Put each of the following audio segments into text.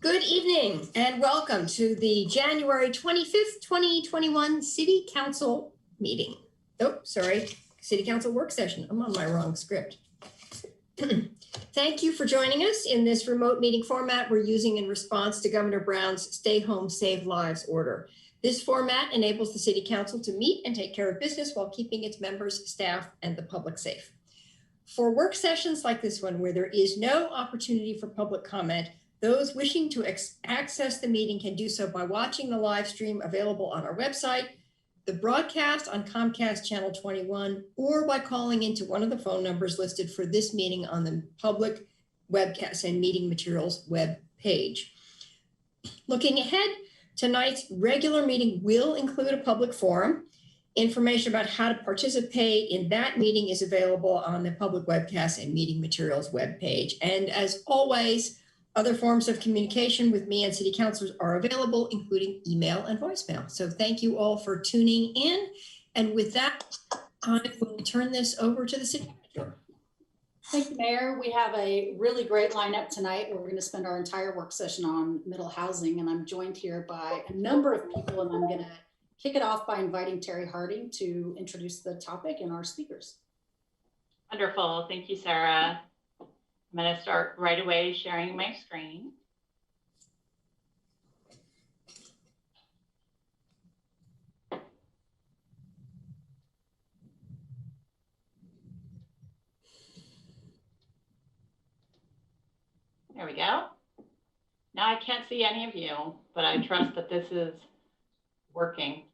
Good evening and welcome to the January 25th, 2021 City Council meeting. Oh, sorry, City Council work session. I'm on my wrong script. Thank you for joining us in this remote meeting format we're using in response to Governor Brown's Stay Home, Save Lives order. This format enables the City Council to meet and take care of business while keeping its members, staff, and the public safe. For work sessions like this one, where there is no opportunity for public comment, those wishing to access the meeting can do so by watching the live stream available on our website, the broadcast on Comcast Channel 21, or by calling into one of the phone numbers listed for this meeting on the public webcast and meeting materials web page. Looking ahead, tonight's regular meeting will include a public forum. Information about how to participate in that meeting is available on the public webcast and meeting materials web page. And as always, other forms of communication with me and city councilors are available, including email and voicemail. So thank you all for tuning in. And with that, I will turn this over to the city manager. Thank you, Mayor. We have a really great lineup tonight. We're going to spend our entire work session on middle housing, and I'm joined here by a number of people, and I'm going to kick it off by inviting Terry Harding to introduce the topic and our speakers. Wonderful. Thank you, Sarah. I'm going to start right away sharing my screen. There we go. Now I can't see any of you, but I trust that this is working.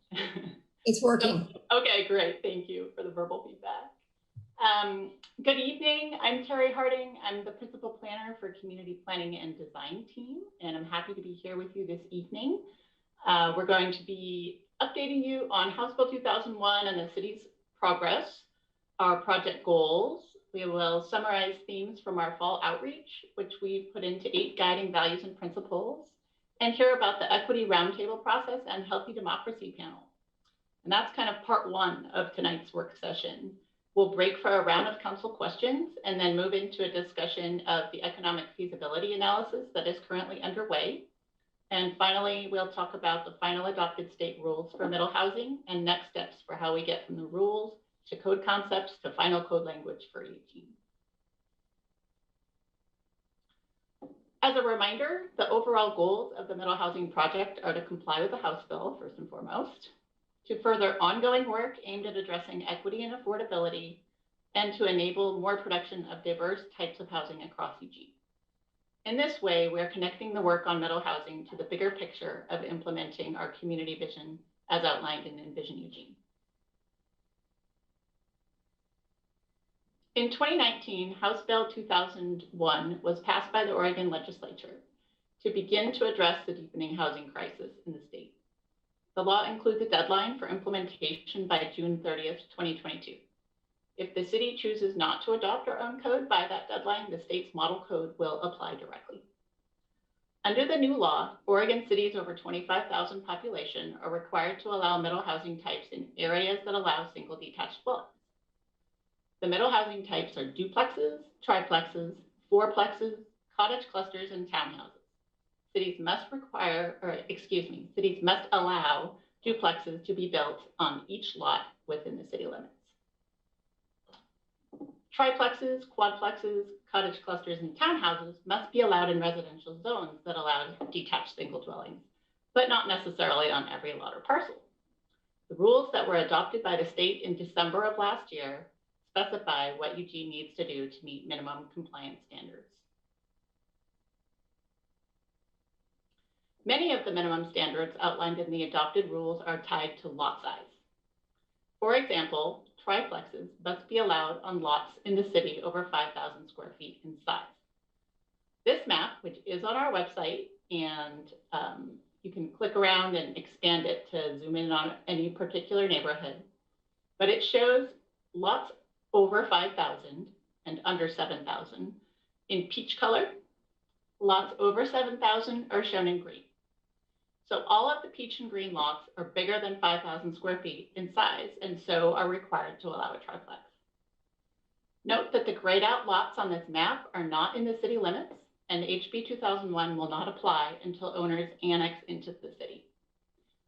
It's working. Okay, great. Thank you for the verbal feedback. Good evening. I'm Terry Harding. I'm the principal planner for Community Planning and Design team, and I'm happy to be here with you this evening. We're going to be updating you on House Bill 2001 and the city's progress, our project goals. We will summarize themes from our fall outreach, which we've put into 8 guiding values and principles, and hear about the equity roundtable process and healthy democracy panel. And that's kind of part 1 of tonight's work session. We'll break for a round of council questions and then move into a discussion of the economic feasibility analysis that is currently underway. And finally, we'll talk about the final adopted state rules for middle housing and next steps for how we get from the rules to code concepts to final code language for Eugene. As a reminder, the overall goals of the middle housing project are to comply with the House bill, first and foremost, to further ongoing work aimed at addressing equity and affordability, and to enable more production of diverse types of housing across Eugene. In this way, we're connecting the work on middle housing to the bigger picture of implementing our community vision as outlined in Envision Eugene. In 2019, House Bill 2001 was passed by the Oregon legislature to begin to address the deepening housing crisis in the state. The law includes a deadline for implementation by June 30th, 2022. If the city chooses not to adopt our own code by that deadline, the state's model code will apply directly. Under the new law, Oregon cities over 25,000 population are required to allow middle housing types in areas that allow single detached dwellings. The middle housing types are duplexes, triplexes, fourplexes, cottage clusters, and townhouses. Cities must allow duplexes to be built on each lot within the city limits. Triplexes, quadplexes, cottage clusters, and townhouses must be allowed in residential zones that allow detached single dwellings, but not necessarily on every lot or parcel. The rules that were adopted by the state in December of last year specify what Eugene needs to do to meet minimum compliance standards. Many of the minimum standards outlined in the adopted rules are tied to lot size. For example, triplexes must be allowed on lots in the city over 5,000 square feet in size. This map, which is on our website, and you can click around and expand it to zoom in on any particular neighborhood, but it shows lots over 5,000 and under 7,000 in peach color. Lots over 7,000 are shown in green. So all of the peach and green lots are bigger than 5,000 square feet in size, and so are required to allow a triplex. Note that the grayed out lots on this map are not in the city limits, and HB 2001 will not apply until owners annex into the city.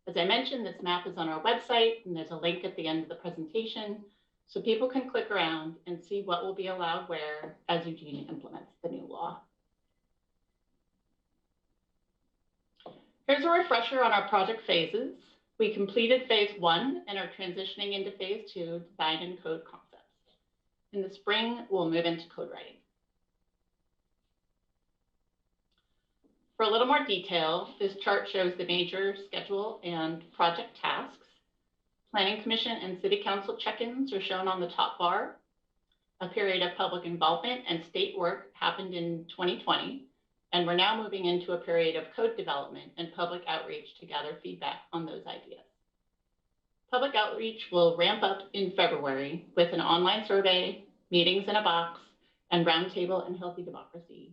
As I mentioned, this map is on our website, and there's a link at the end of the presentation, so people can click around and see what will be allowed where as Eugene implements the new law. Here's a refresher on our project phases. We completed phase 1 and are transitioning into phase 2, design and code concepts. In the spring, we'll move into code writing. For a little more detail, this chart shows the major schedule and project tasks. Planning Commission and City Council check-ins are shown on the top bar. A period of public involvement and state work happened in 2020, and we're now moving into a period of code development and public outreach to gather feedback on those ideas. Public outreach will ramp up in February with an online survey, meetings in a box, and Roundtable and Healthy Democracy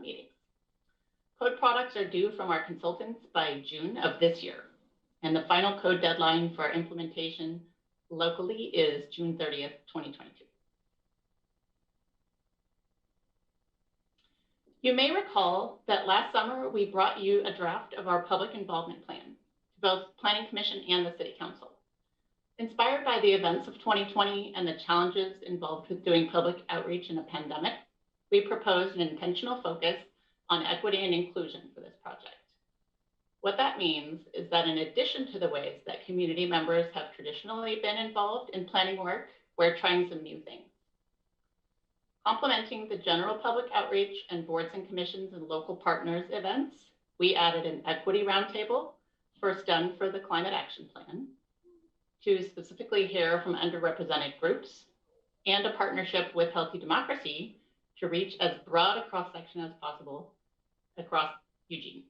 meetings. Code products are due from our consultants by June of this year, and the final code deadline for implementation locally is June 30th, 2022. You may recall that last summer we brought you a draft of our public involvement plan to both Planning Commission and the City Council. Inspired by the events of 2020 and the challenges involved with doing public outreach in a pandemic, we proposed an intentional focus on equity and inclusion for this project. What that means is that in addition to the ways that community members have traditionally been involved in planning work, we're trying some new things. Complementing the general public outreach and boards and commissions and local partners events, we added an equity roundtable, first done for the Climate Action Plan, to specifically hear from underrepresented groups, and a partnership with Healthy Democracy to reach as broad a cross-section as possible across Eugene.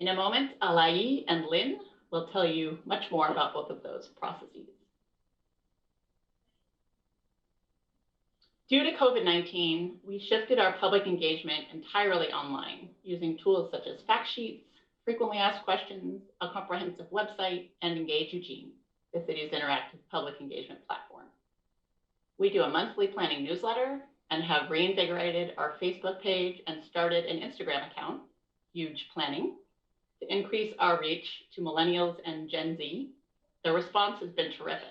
In a moment, Alai and Lynn will tell you much more about both of those processes. Due to COVID-19, we shifted our public engagement entirely online using tools such as fact sheets, frequently asked questions, a comprehensive website, and Engage Eugene, the city's interactive public engagement platform. We do a monthly planning newsletter and have reinvigorated our Facebook page and started an Instagram account, Huge Planning, to increase our reach to millennials and Gen Z. The response has been terrific,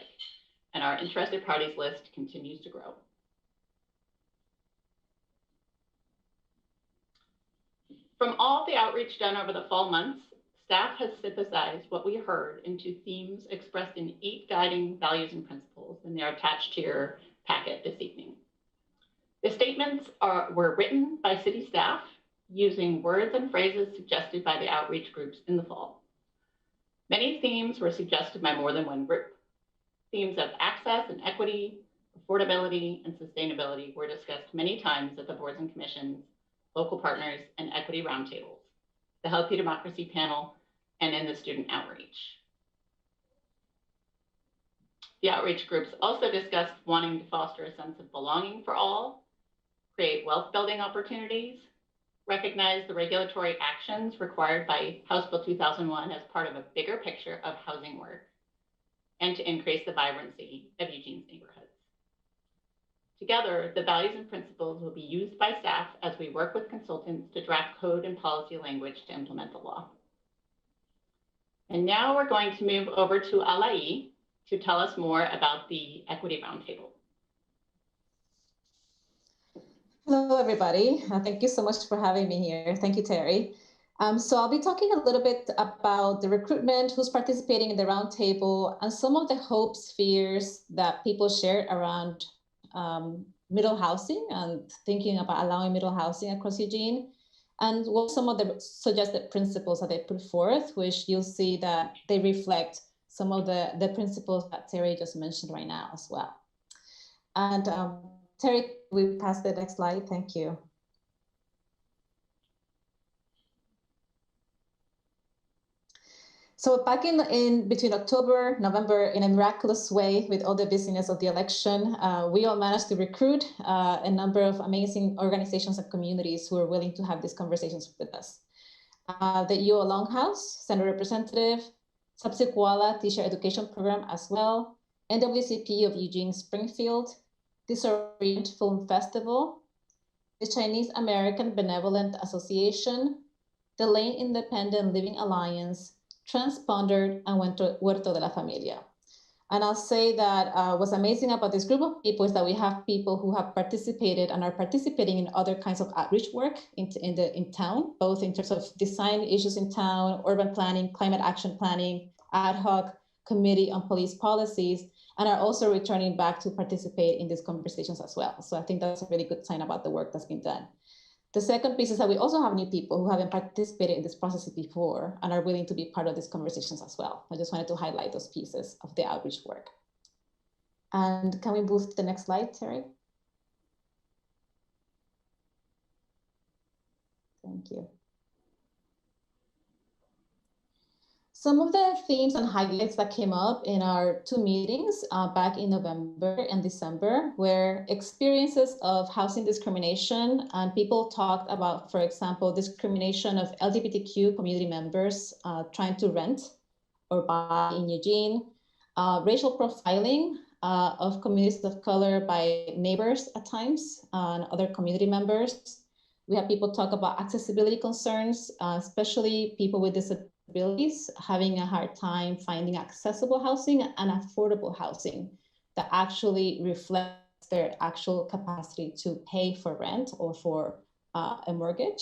and our interested parties list continues to grow. From all the outreach done over the fall months, staff has synthesized what we heard into themes expressed in 8 guiding values and principles, and they're attached to your packet this evening. The statements were written by city staff using words and phrases suggested by the outreach groups in the fall. Many themes were suggested by more than one group. Themes of access and equity, affordability, and sustainability were discussed many times at the boards and commissions, local partners, and equity roundtables, the Healthy Democracy panel, and in the student outreach. The outreach groups also discussed wanting to foster a sense of belonging for all, create wealth building opportunities, recognize the regulatory actions required by House Bill 2001 as part of a bigger picture of housing work, and to increase the vibrancy of Eugene's neighborhoods. Together, the values and principles will be used by staff as we work with consultants to draft code and policy language to implement the law. And now we're going to move over to Alai to tell us more about the Equity Roundtable. Hello, everybody. Thank you so much for having me here. Thank you, Terry. So I'll be talking a little bit about the recruitment, who's participating in the roundtable, and some of the hopes, fears that people shared around middle housing and thinking about allowing middle housing across Eugene, and what some of the suggested principles that they put forth, which you'll see that they reflect some of the principles that Terry just mentioned right now as well. And Terry, we pass the next slide. Thank you. So back in between October, November, in a miraculous way, with all the busyness of the election, we all managed to recruit a number of amazing organizations and communities who are willing to have these conversations with us. The UO Longhouse, Senate Representative, Sapsikwala Teacher Education Program as well, NWCP of Eugene Springfield, Disorient Film Festival, the Chinese American Benevolent Association, the Lane Independent Living Alliance, Transponder, and Huerto de la Familia. And I'll say that what's amazing about this group of people is that we have people who have participated and are participating in other kinds of outreach work in town, both in terms of design issues in town, urban planning, climate action planning, ad hoc committee on police policies, and are also returning back to participate in these conversations as well. So I think that's a really good sign about the work that's been done. The second piece is that we also have new people who haven't participated in this process before and are willing to be part of these conversations as well. I just wanted to highlight those pieces of the outreach work. And can we move to the next slide, Terry? Thank you. Some of the themes and highlights that came up in our two meetings back in November and December were experiences of housing discrimination, and people talked about, for example, discrimination of LGBTQ community members trying to rent or buy in Eugene, racial profiling of communities of color by neighbors at times and other community members. We have people talk about accessibility concerns, especially people with disabilities having a hard time finding accessible housing and affordable housing that actually reflects their actual capacity to pay for rent or for a mortgage.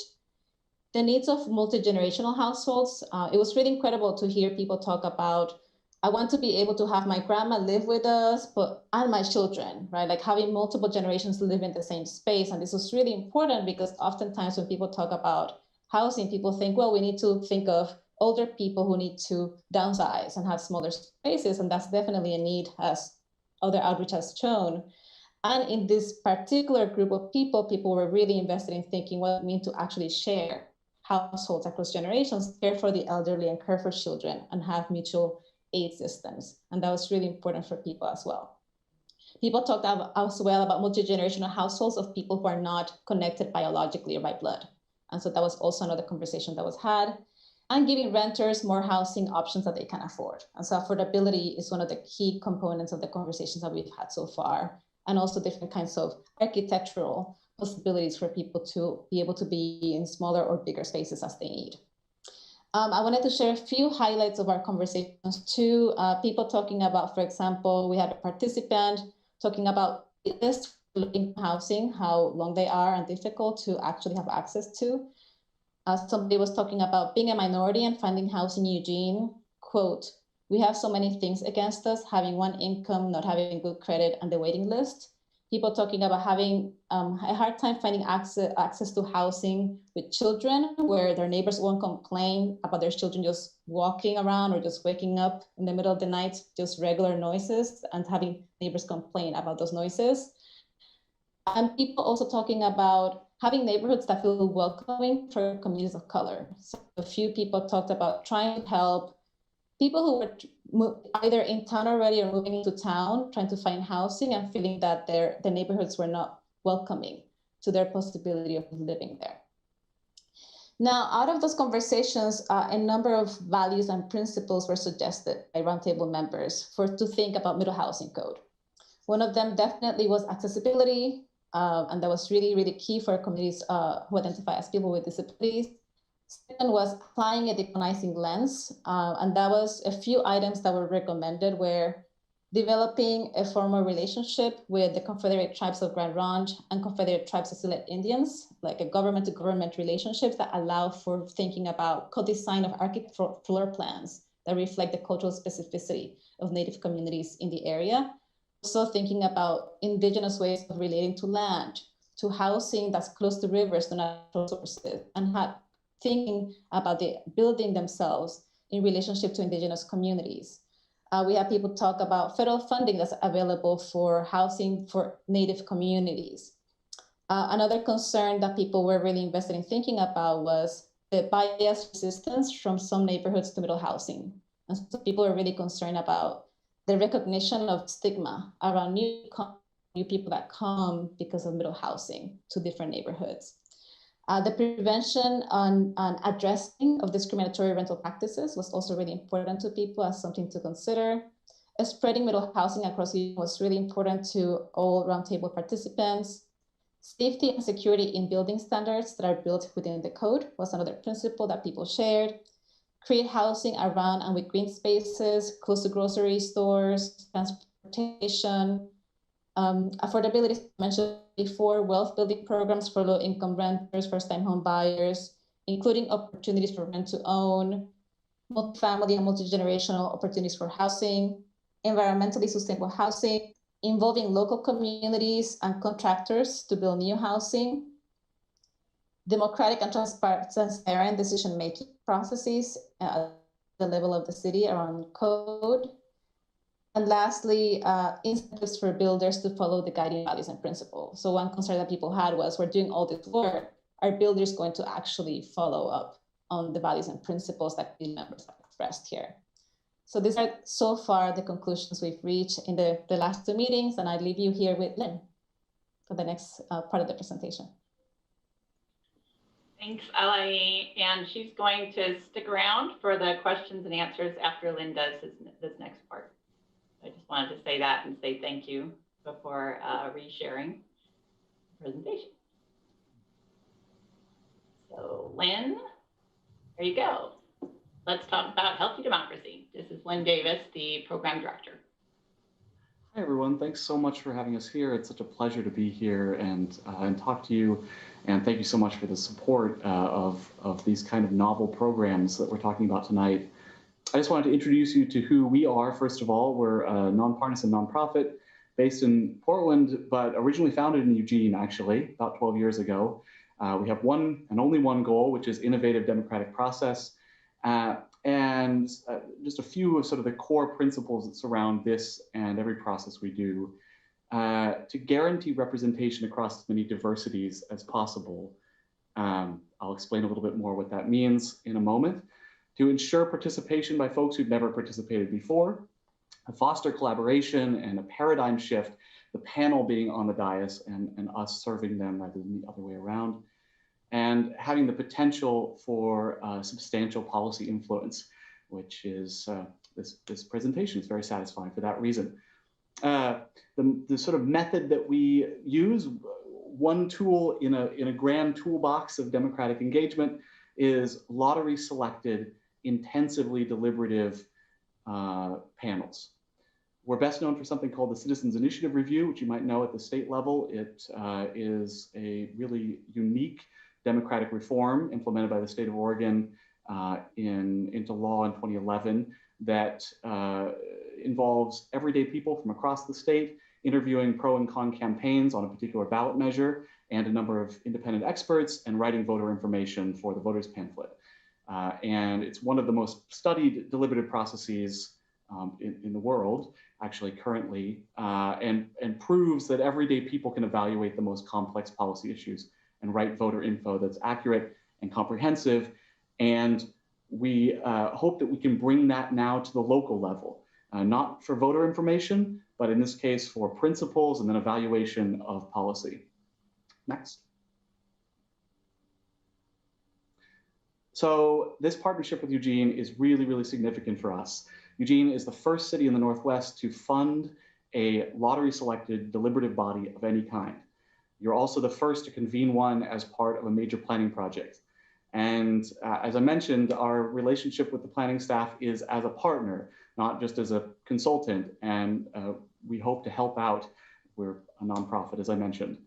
The needs of multi-generational households. It was really incredible to hear people talk about, I want to be able to have my grandma live with us, and my children, right? Like having multiple generations live in the same space. And this was really important because oftentimes when people talk about housing, people think, well, we need to think of older people who need to downsize and have smaller spaces. And that's definitely a need, as other outreach has shown. And in this particular group of people were really invested in thinking what it means to actually share households across generations, care for the elderly and care for children, and have mutual aid systems. And that was really important for people as well. People talked as well about multi-generational households of people who are not connected biologically or by blood. And so that was also another conversation that was had. And giving renters more housing options that they can afford. And so affordability is one of the key components of the conversations that we've had so far, and also different kinds of architectural possibilities for people to be able to be in smaller or bigger spaces as they need. I wanted to share a few highlights of our conversations too. People talking about, for example, we had a participant talking about this housing, how long they are and difficult to actually have access to. Somebody was talking about being a minority and finding housing in Eugene. Quote, we have so many things against us, having one income, not having good credit, and the waiting list. People talking about having a hard time finding access to housing with children, where their neighbors won't complain about their children just walking around or just waking up in the middle of the night, just regular noises, and having neighbors complain about those noises. And people also talking about having neighborhoods that feel welcoming for communities of color. So a few people talked about trying to help people who were either in town already or moving into town, trying to find housing and feeling that their neighborhoods were not welcoming to their possibility of living there. Now, out of those conversations, a number of values and principles were suggested by Roundtable members to think about middle housing code. One of them definitely was accessibility, and that was really, really key for communities who identify as people with disabilities. Second was applying a decolonizing lens, and that was a few items that were recommended, where developing a formal relationship with the Confederate Tribes of Grand Ronde and Confederate Tribes of Silet Indians, like a government-to-government relationships that allow for thinking about co-design of architectural floor plans that reflect the cultural specificity of Native communities in the area. Also thinking about indigenous ways of relating to land, to housing that's close to rivers, to natural sources, and thinking about the building themselves in relationship to indigenous communities. We have people talk about federal funding that's available for housing for Native communities. Another concern that people were really invested in thinking about was the bias resistance from some neighborhoods to middle housing. And so people are really concerned about the recognition of stigma around new people that come because of middle housing to different neighborhoods. The prevention and addressing of discriminatory rental practices was also really important to people as something to consider. Spreading middle housing across the was really important to all Roundtable participants. Safety and security in building standards that are built within the code was another principle that people shared. Create housing around and with green spaces, close to grocery stores, transportation, affordability, mentioned before, wealth building programs for low-income renters, first-time home buyers, including opportunities for rent to own, multi-family and multi-generational opportunities for housing, environmentally sustainable housing, involving local communities and contractors to build new housing, democratic and transparent decision-making processes at the level of the city around code, and lastly, incentives for builders to follow the guiding values and principles. So one concern that people had was, we're doing all this work, are builders going to actually follow up on the values and principles that the members have expressed here? So these are so far the conclusions we've reached in the last two meetings, and I leave you here with Lynn for the next part of the presentation. Thanks, Ellie. And she's going to stick around for the questions and answers after Lynn does this next part. I just wanted to say that and say thank you before resharing the presentation. So Lynn, there you go. Let's talk about healthy democracy. This is Lynn Davis, the program director. Hi, everyone. Thanks so much for having us here. It's such a pleasure to be here and talk to you. And thank you so much for the support of these kind of novel programs that we're talking about tonight. I just wanted to introduce you to who we are. First of all, we're a nonpartisan nonprofit based in Portland, but originally founded in Eugene, actually, about 12 years ago. We have one and only one goal, which is innovative democratic process. And just a few of sort of the core principles that surround this and every process we do, to guarantee representation across as many diversities as possible. I'll explain a little bit more what that means in a moment. To ensure participation by folks who've never participated before, to foster collaboration and a paradigm shift, the panel being on the dais and us serving them rather than the other way around, and having the potential for substantial policy influence, which is this presentation is very satisfying for that reason. The sort of method that we use, one tool in a grand toolbox of democratic engagement, is lottery selected, intensively deliberative panels. We're best known for something called the Citizens Initiative Review, which you might know at the state level. It is a really unique democratic reform implemented by the state of Oregon into law in 2011 that involves everyday people from across the state interviewing pro and con campaigns on a particular ballot measure and a number of independent experts and writing voter information for the voters pamphlet. And it's one of the most studied deliberative processes in the world, actually currently, and proves that everyday people can evaluate the most complex policy issues and write voter info that's accurate and comprehensive. And we hope that we can bring that now to the local level, not for voter information, but in this case for principles and then evaluation of policy. Next. So this partnership with Eugene is really, really significant for us. Eugene is the first city in the Northwest to fund a lottery selected deliberative body of any kind. You're also the first to convene one as part of a major planning project. And as I mentioned, our relationship with the planning staff is as a partner, not just as a consultant. And we hope to help out. We're a nonprofit, as I mentioned.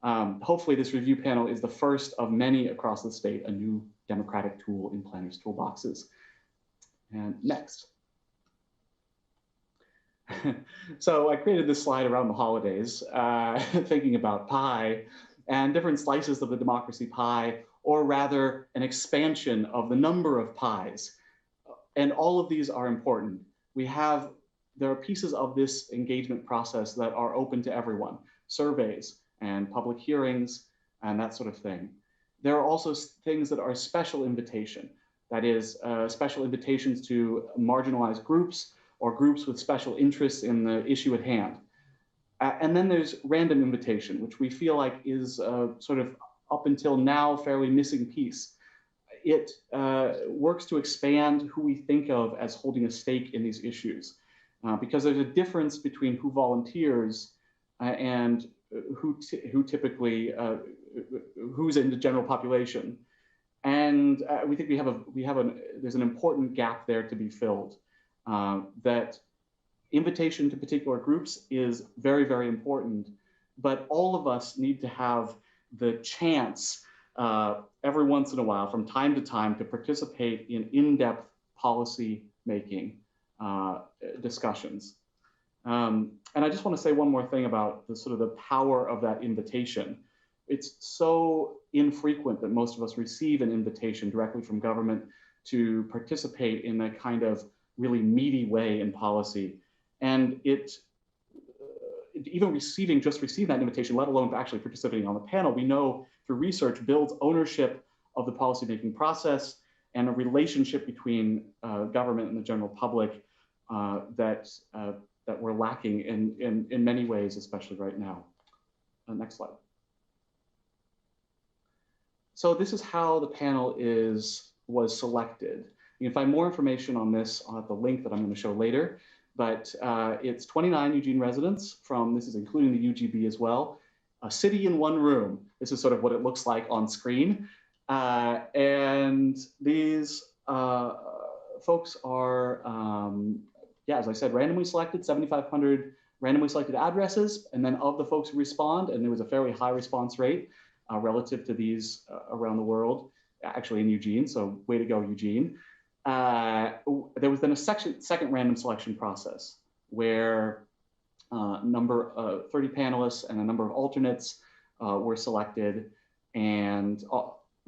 Hopefully this review panel is the first of many across the state, a new democratic tool in planners' toolboxes. And next. So I created this slide around the holidays, thinking about pie and different slices of the democracy pie, or rather an expansion of the number of pies. And all of these are important. There are pieces of this engagement process that are open to everyone, surveys and public hearings and that sort of thing. There are also things that are special invitation, that is special invitations to marginalized groups or groups with special interests in the issue at hand. And then there's random invitation, which we feel like is sort of up until now fairly missing piece. It works to expand who we think of as holding a stake in these issues, because there's a difference between who volunteers and who typically, who's in the general population. And we think there's an important gap there to be filled. That invitation to particular groups is very, very important, but all of us need to have the chance every once in a while, from time to time, to participate in in-depth policy making discussions. And I just want to say one more thing about the sort of the power of that invitation. It's so infrequent that most of us receive an invitation directly from government to participate in a kind of really meaty way in policy. And even receiving that invitation, let alone actually participating on the panel, we know through research builds ownership of the policymaking process and a relationship between government and the general public that we're lacking in many ways, especially right now. Next slide. So this is how the panel was selected. You can find more information on this at the link that I'm going to show later, but it's 29 Eugene residents this is including the UGB as well, a city in one room. This is sort of what it looks like on screen. And these folks are, as I said, randomly selected, 7,500 randomly selected addresses. And then of the folks who respond, and there was a fairly high response rate relative to these around the world, actually in Eugene, so way to go, Eugene. There was then a second random selection process where 30 panelists and a number of alternates were selected, and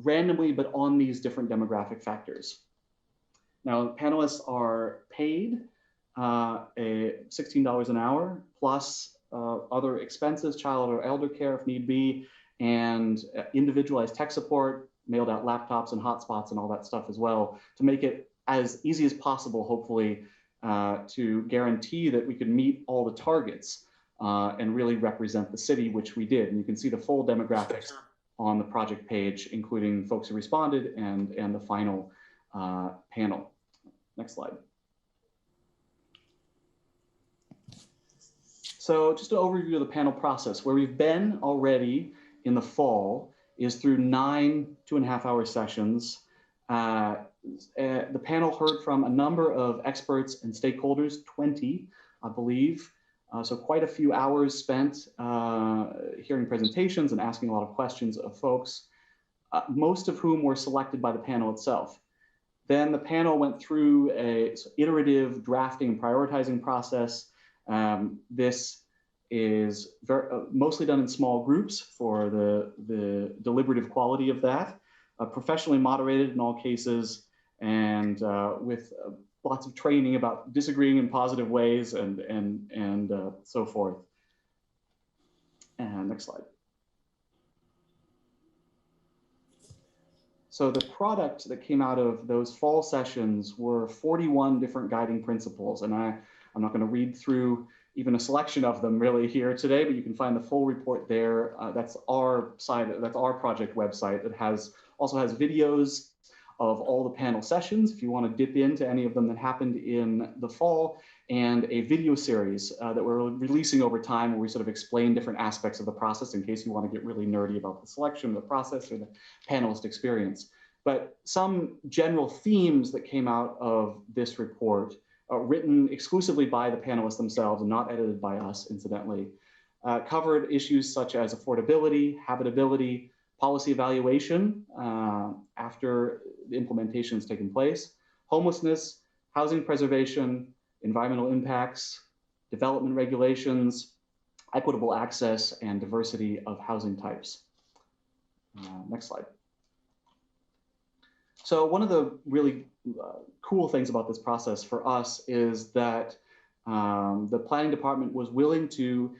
randomly, but on these different demographic factors. Now, panelists are paid $16 an hour, plus other expenses, child or elder care if need be, and individualized tech support, mailed out laptops and hotspots and all that stuff as well, to make it as easy as possible, hopefully, to guarantee that we could meet all the targets and really represent the city, which we did. And you can see the full demographics on the project page, including folks who responded and the final panel. Next slide. So just an overview of the panel process. Where we've been already in the fall is through 9 2.5-hour sessions. The panel heard from a number of experts and stakeholders, 20, I believe. So quite a few hours spent hearing presentations and asking a lot of questions of folks, most of whom were selected by the panel itself. Then the panel went through an iterative drafting and prioritizing process. This is mostly done in small groups for the deliberative quality of that, professionally moderated in all cases, and with lots of training about disagreeing in positive ways and so forth. And next slide. So the product that came out of those fall sessions were 41 different guiding principles. And I'm not going to read through even a selection of them really here today, but you can find the full report there. That's our site, that's our project website that also has videos of all the panel sessions, if you want to dip into any of them that happened in the fall, and a video series that we're releasing over time where we sort of explain different aspects of the process in case you want to get really nerdy about the selection of the process or the panelist experience. But some general themes that came out of this report, written exclusively by the panelists themselves and not edited by us, incidentally, covered issues such as affordability, habitability, policy evaluation after the implementation has taken place, homelessness, housing preservation, environmental impacts, development regulations, equitable access, and diversity of housing types. Next slide. So one of the really cool things about this process for us is that the planning department was willing to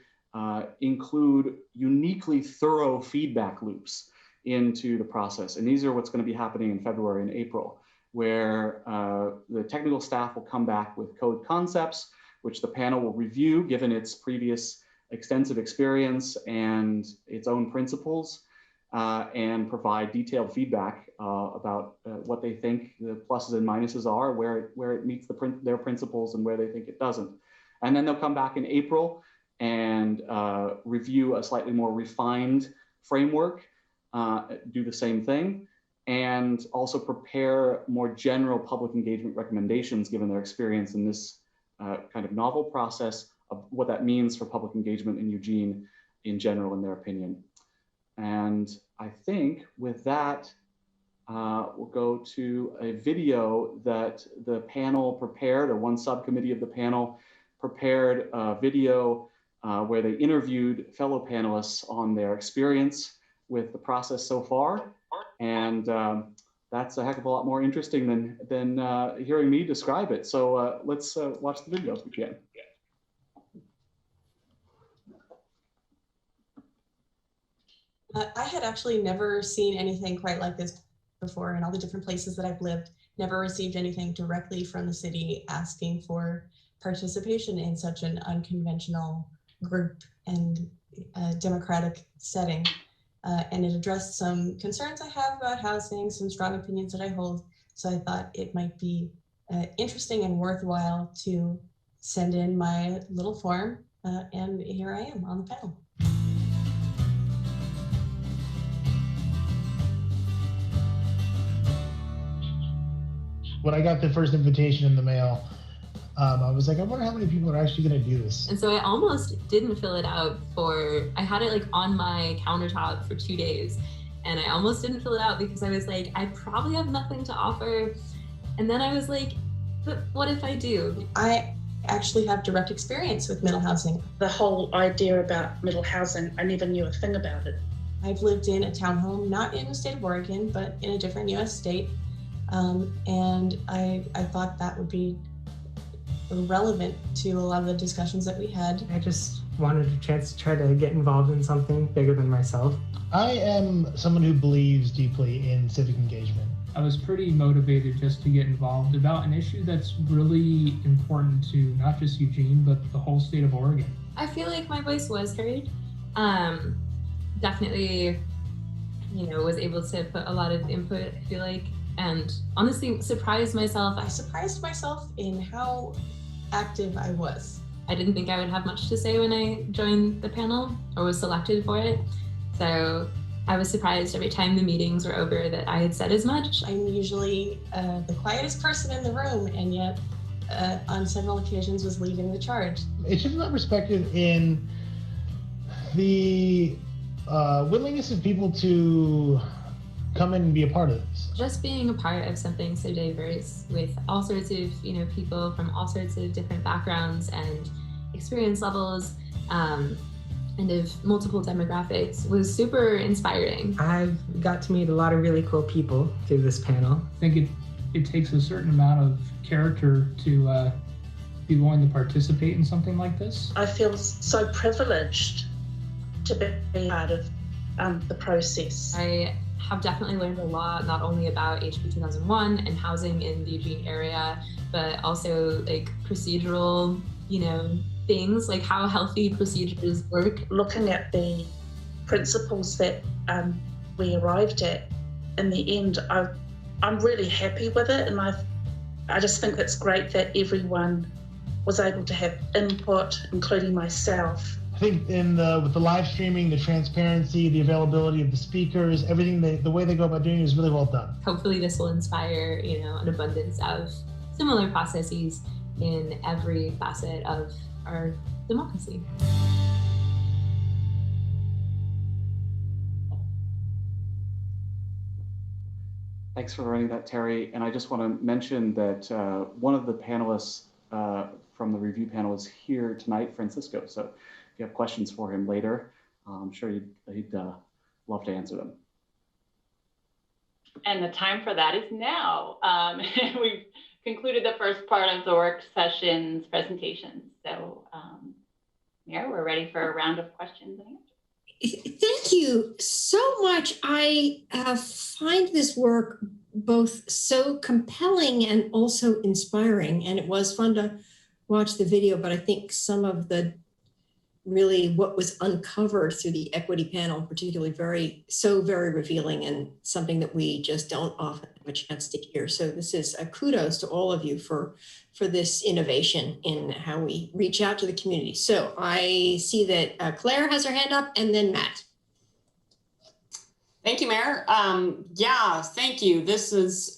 include uniquely thorough feedback loops into the process. And these are what's going to be happening in February and April, where the technical staff will come back with code concepts, which the panel will review given its previous extensive experience and its own principles, and provide detailed feedback about what they think the pluses and minuses are, where it meets their principles and where they think it doesn't. And then they'll come back in April and review a slightly more refined framework, do the same thing, and also prepare more general public engagement recommendations given their experience in this kind of novel process of what that means for public engagement in Eugene in general, in their opinion. And I think with that, we'll go to a video that the panel prepared, or one subcommittee of the panel prepared a video where they interviewed fellow panelists on their experience with the process so far. And that's a heck of a lot more interesting than hearing me describe it. So let's watch the video if we can. I had actually never seen anything quite like this before in all the different places that I've lived, never received anything directly from the city asking for participation in such an unconventional group and democratic setting. And it addressed some concerns I have about housing, some strong opinions that I hold. So I thought it might be interesting and worthwhile to send in my little form. And here I am on the panel. When I got the first invitation in the mail, I was like, I wonder how many people are actually going to do this. And so I almost didn't fill it out I had it like on my countertop for 2 days, and I almost didn't fill it out because I was like, I probably have nothing to offer. And then I was like, but what if I do? I actually have direct experience with middle housing. The whole idea about middle housing, I never knew a thing about it. I've lived in a townhome, not in the state of Oregon, but in a different US state. And I thought that would be relevant to a lot of the discussions that we had. I just wanted a chance to try to get involved in something bigger than myself. I am someone who believes deeply in civic engagement. I was pretty motivated just to get involved about an issue that's really important to not just Eugene, but the whole state of Oregon. I feel like my voice was heard. Definitely, was able to put a lot of input, I feel like, and honestly surprised myself. I surprised myself in how active I was. I didn't think I would have much to say when I joined the panel or was selected for it. So I was surprised every time the meetings were over that I had said as much. I'm usually the quietest person in the room, and yet on several occasions was leading the charge. It's just my perspective in the willingness of people to come in and be a part of this. Just being a part of something so diverse with all sorts of, people from all sorts of different backgrounds and experience levels, and of multiple demographics was super inspiring. I've got to meet a lot of really cool people through this panel. I think it takes a certain amount of character to be willing to participate in something like this. I feel so privileged to be part of the process. I have definitely learned a lot, not only about HB 2001 and housing in the Eugene area, but also like procedural, things, like how healthy procedures work. Looking at the principles that we arrived at, in the end, I'm really happy with it, and I just think it's great that everyone was able to have input, including myself. I think with the live streaming, the transparency, the availability of the speakers, everything, the way they go about doing it is really well done. Hopefully this will inspire, an abundance of similar processes in every facet of our democracy. Thanks for running that, Terry. And I just want to mention that one of the panelists from the review panel is here tonight, Francisco. So if you have questions for him later, I'm sure he'd love to answer them. And the time for that is now. We've concluded the first part of the work session's presentations. So Mayor, we're ready for a round of questions and answers. Thank you so much. I find this work both so compelling and also inspiring, and it was fun to watch the video, but I think some of the really what was uncovered through the equity panel, particularly very revealing and something that we just don't often have a chance to hear. So this is a kudos to all of you for this innovation in how we reach out to the community. So I see that Claire has her hand up, and then Matt. Thank you, Mayor. Yeah, thank you. This is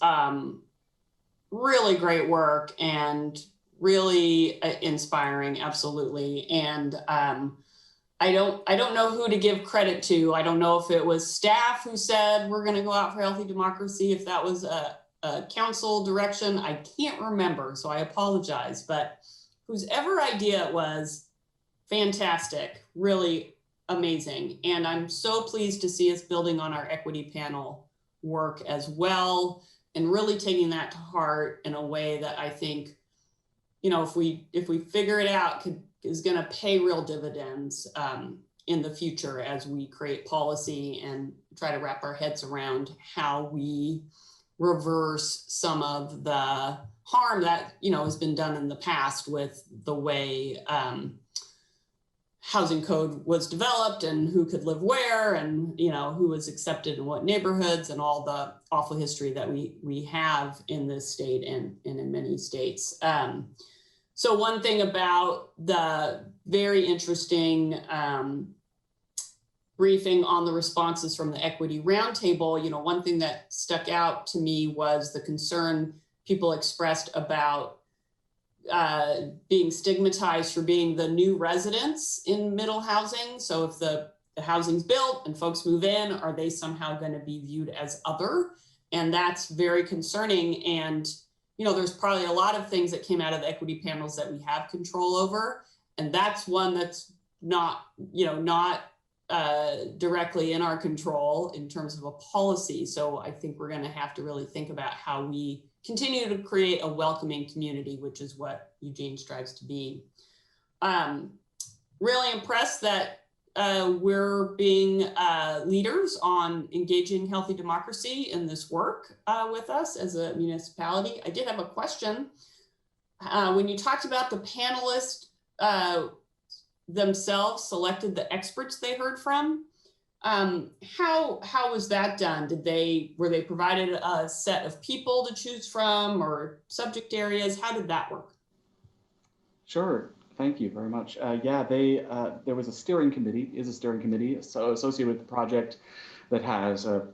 really great work and really inspiring, absolutely. And I don't know who to give credit to. I don't know if it was staff who said we're going to go out for healthy democracy, if that was a council direction. I can't remember, so I apologize. But whose ever idea it was, fantastic, really amazing. And I'm so pleased to see us building on our equity panel work as well, and really taking that to heart in a way that I think, you know, if we figure it out, is going to pay real dividends in the future as we create policy and try to wrap our heads around how we reverse some of the harm that, you know, has been done in the past with the way housing code was developed and who could live where, and, you know, who was accepted in what neighborhoods, and all the awful history that we have in this state and in many states. So one thing about the very interesting briefing on the responses from the Equity Roundtable, you know, one thing that stuck out to me was the concern people expressed about being stigmatized for being the new residents in middle housing. So if the housing's built and folks move in, are they somehow going to be viewed as other? And that's very concerning. And, you know, there's probably a lot of things that came out of the equity panels that we have control over. And that's one that's not, you know, not directly in our control in terms of a policy. So I think we're going to have to really think about how we continue to create a welcoming community, which is what Eugene strives to be. Really impressed that we're being leaders on engaging healthy democracy in this work with us as a municipality. I did have a question. When you talked about the panelists themselves selected the experts they heard from, how was that done? Were they provided a set of people to choose from, or subject areas? How did that work? Sure. Thank you very much. Yeah, there was a steering committee, so associated with the project, that has a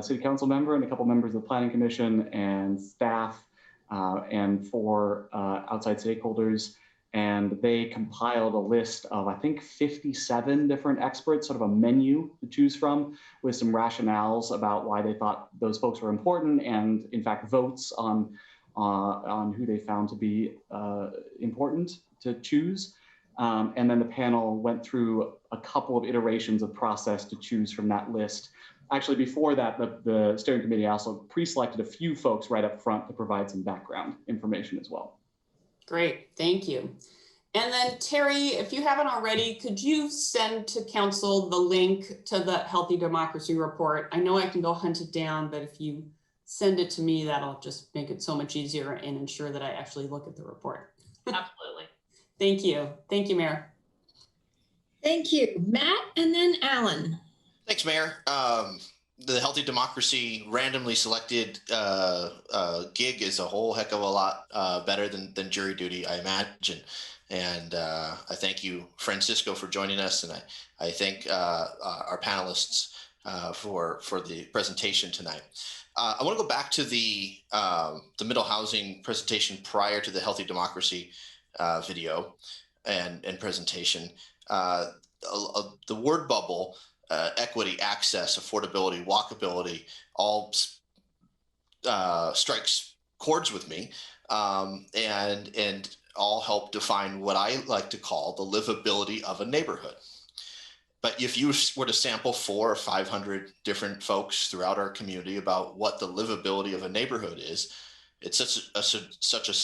city council member and a couple members of the planning commission and staff and 4 outside stakeholders. And they compiled a list of, I think, 57 different experts, sort of a menu to choose from, with some rationales about why they thought those folks were important, and in fact votes on who they found to be important to choose. And then the panel went through a couple of iterations of process to choose from that list. Actually, before that, the steering committee also pre-selected a few folks right up front to provide some background information as well. Great, thank you. And then Terry, if you haven't already, could you send to council the link to the Healthy Democracy Report? I know I can go hunt it down, but if you send it to me, that'll just make it so much easier and ensure that I actually look at the report. Absolutely. Thank you. Thank you, Mayor. Thank you, Matt, and then Alan. Thanks, Mayor. The Healthy Democracy randomly selected gig is a whole heck of a lot better than jury duty, I imagine. And I thank you, Francisco, for joining us. And I thank our panelists for the presentation tonight. I want to go back to the middle housing presentation prior to the Healthy Democracy video and presentation. The word bubble, equity, access, affordability, walkability, all strikes chords with me, and all help define what I like to call the livability of a neighborhood. But if you were to sample 400 or 500 different folks throughout our community about what the livability of a neighborhood is, it's such a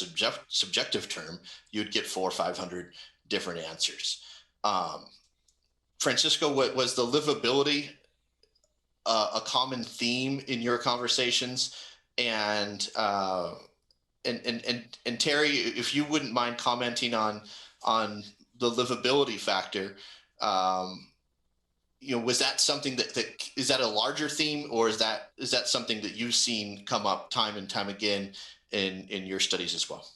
subjective term, you'd get 400 or 500 different answers. Francisco, was the livability a common theme in your conversations? And Terry, if you wouldn't mind commenting on the livability factor, was that something that is that a larger theme, or is that something that you've seen come up time and time again in your studies as well?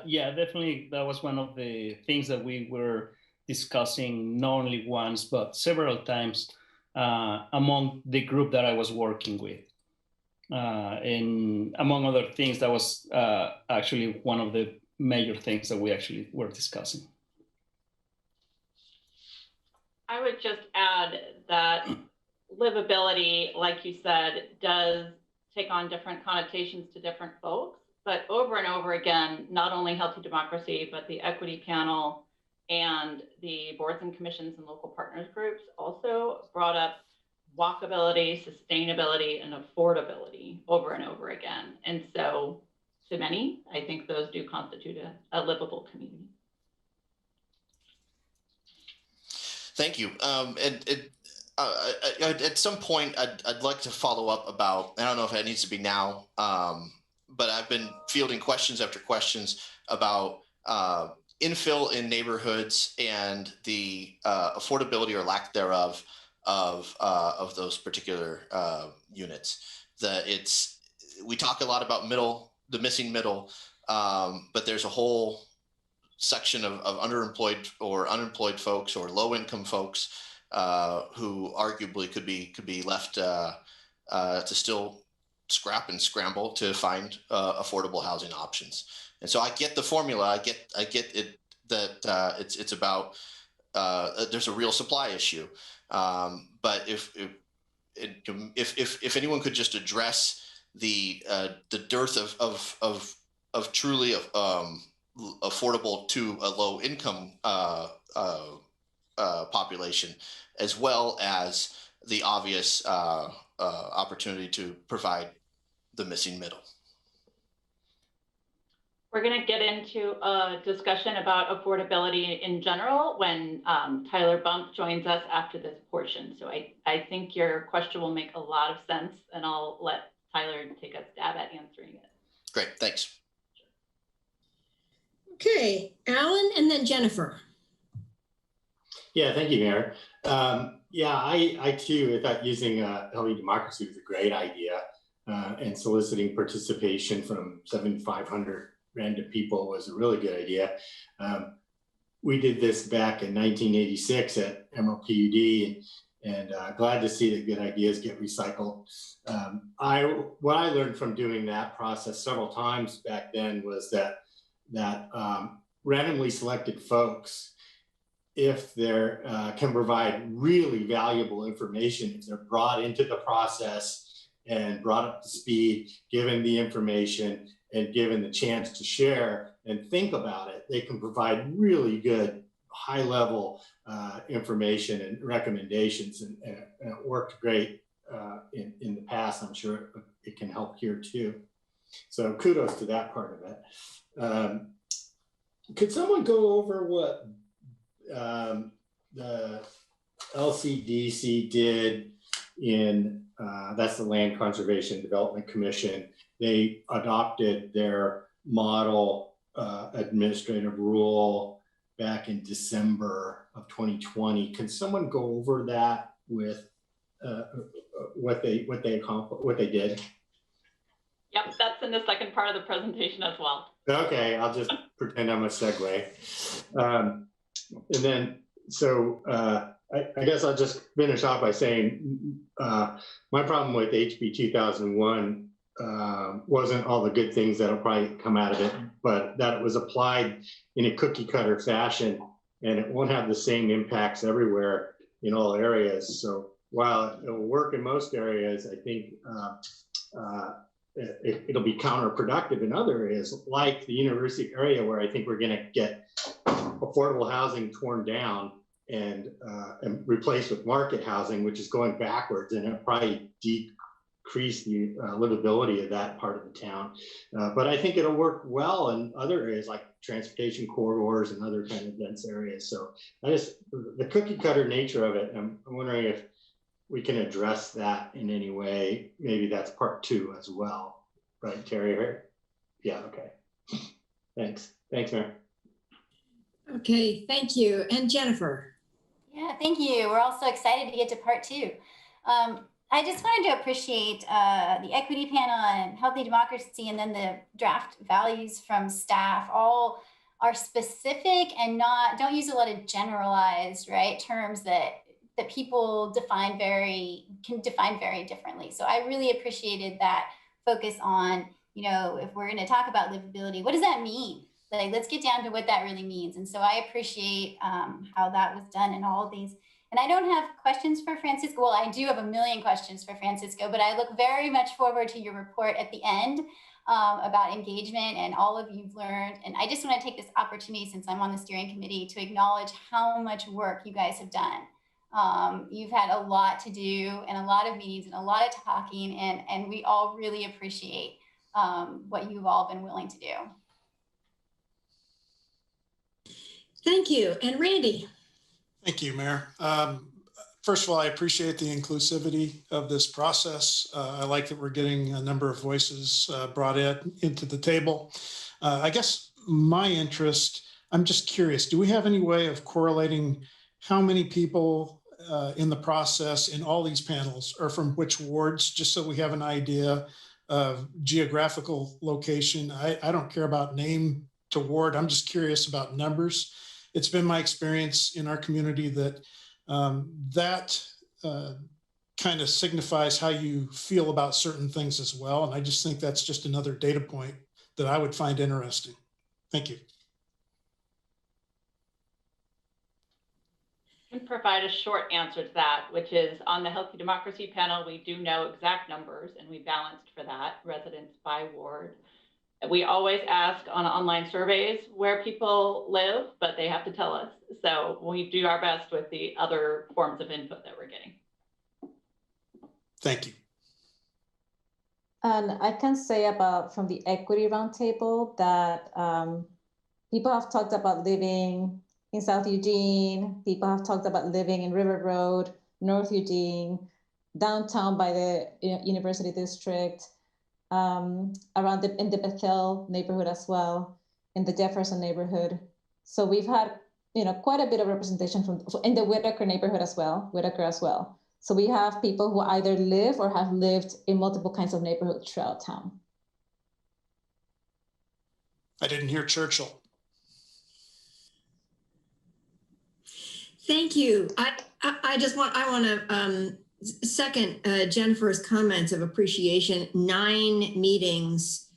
Yeah, definitely. That was one of the things that we were discussing not only once, but several times among the group that I was working with. And among other things, that was actually one of the major things that we actually were discussing. I would just add that livability, like you said, does take on different connotations to different folks. But over and over again, not only Healthy Democracy, but the Equity Panel and the boards and commissions and local partners groups also brought up walkability, sustainability, and affordability over and over again. And so to many, I think those do constitute a livable community. Thank you. At some point, I'd like to follow up about, I don't know if it needs to be now, but I've been fielding questions after questions about infill in neighborhoods and the affordability or lack thereof of those particular units. We talk a lot about the missing middle, but there's a whole section of underemployed or unemployed folks or low income folks who arguably could be left to still scrap and scramble to find affordable housing options. And so I get the formula. I get it that it's about there's a real supply issue. But if anyone could just address the dearth of truly affordable to a low income population, as well as the obvious opportunity to provide the missing middle. We're going to get into a discussion about affordability in general when Tyler Bump joins us after this portion. So I think your question will make a lot of sense, and I'll let Tyler take a stab at answering it. Great, thanks. Okay, Alan and then Jennifer. Yeah, thank you, Mayor. Yeah, I too thought using Healthy Democracy was a great idea, and soliciting participation from 7,500 random people was a really good idea. We did this back in 1986 at Emerald PUD, and glad to see that good ideas get recycled. What I learned from doing that process several times back then was that randomly selected folks, if they can provide really valuable information, if they're brought into the process and brought up to speed, given the information and given the chance to share and think about it, they can provide really good high level information and recommendations, and it worked great in the past. I'm sure it can help here too. So kudos to that part of it. Could someone go over what the LCDC did in, that's the Land Conservation Development Commission. They adopted their model administrative rule back in December of 2020. Can someone go over that with what they accomplished, what they did? Yep, that's in the second part of the presentation as well. Okay, I'll just pretend I'm a segue. And then, so I guess I'll just finish off by saying my problem with HB 2001 wasn't all the good things that'll probably come out of it, but that it was applied in a cookie cutter fashion, and it won't have the same impacts everywhere in all areas. So while it'll work in most areas, I think it'll be counterproductive in other areas, like the university area, where I think we're going to get affordable housing torn down and replaced with market housing, which is going backwards, and it'll probably decrease the livability of that part of the town. But I think it'll work well in other areas like transportation corridors and other kind of dense areas. So the cookie cutter nature of it, I'm wondering if we can address that in any way. Maybe that's part 2 as well, right, Terry? Yeah, okay. Thanks, Mayor. Okay, thank you. And Jennifer. Yeah, thank you. We're all so excited to get to part two. I just wanted to appreciate the equity panel and healthy democracy, and then the draft values from staff. All are specific and don't use a lot of generalized, right, terms that people can define very differently. So I really appreciated that focus on, if we're going to talk about livability, what does that mean? Like, let's get down to what that really means. And so I appreciate how that was done in all of these. And I don't have questions for Francisco. Well, I do have a million questions for Francisco, but I look very much forward to your report at the end about engagement and all of you've learned. And I just want to take this opportunity, since I'm on the steering committee, to acknowledge how much work you guys have done. You've had a lot to do and a lot of meetings and a lot of talking, and we all really appreciate what you've all been willing to do. Thank you. And Randy. Thank you, Mayor. First of all, I appreciate the inclusivity of this process. I like that we're getting a number of voices brought into the table. I guess my interest, I'm just curious, do we have any way of correlating how many people in the process in all these panels are from which wards, just so we have an idea of geographical location? I don't care about name to ward. I'm just curious about numbers. It's been my experience in our community that kind of signifies how you feel about certain things as well. And I just think that's just another data point that I would find interesting. Thank you. I can provide a short answer to that, which is on the Healthy Democracy panel, we do know exact numbers and we balanced for that, residents by ward. We always ask on online surveys where people live, but they have to tell us. So we do our best with the other forms of input that we're getting. Thank you. And I can say from the equity roundtable that people have talked about living in South Eugene. People have talked about living in River Road, North Eugene, downtown by the University District, around in the Bethel neighborhood as well, in the Jefferson neighborhood. So we've had, quite a bit of representation in the Whitaker neighborhood as well, So we have people who either live or have lived in multiple kinds of neighborhoods throughout town. I didn't hear Churchill. Thank you. I want to second Jennifer's comments of appreciation. 9 meetings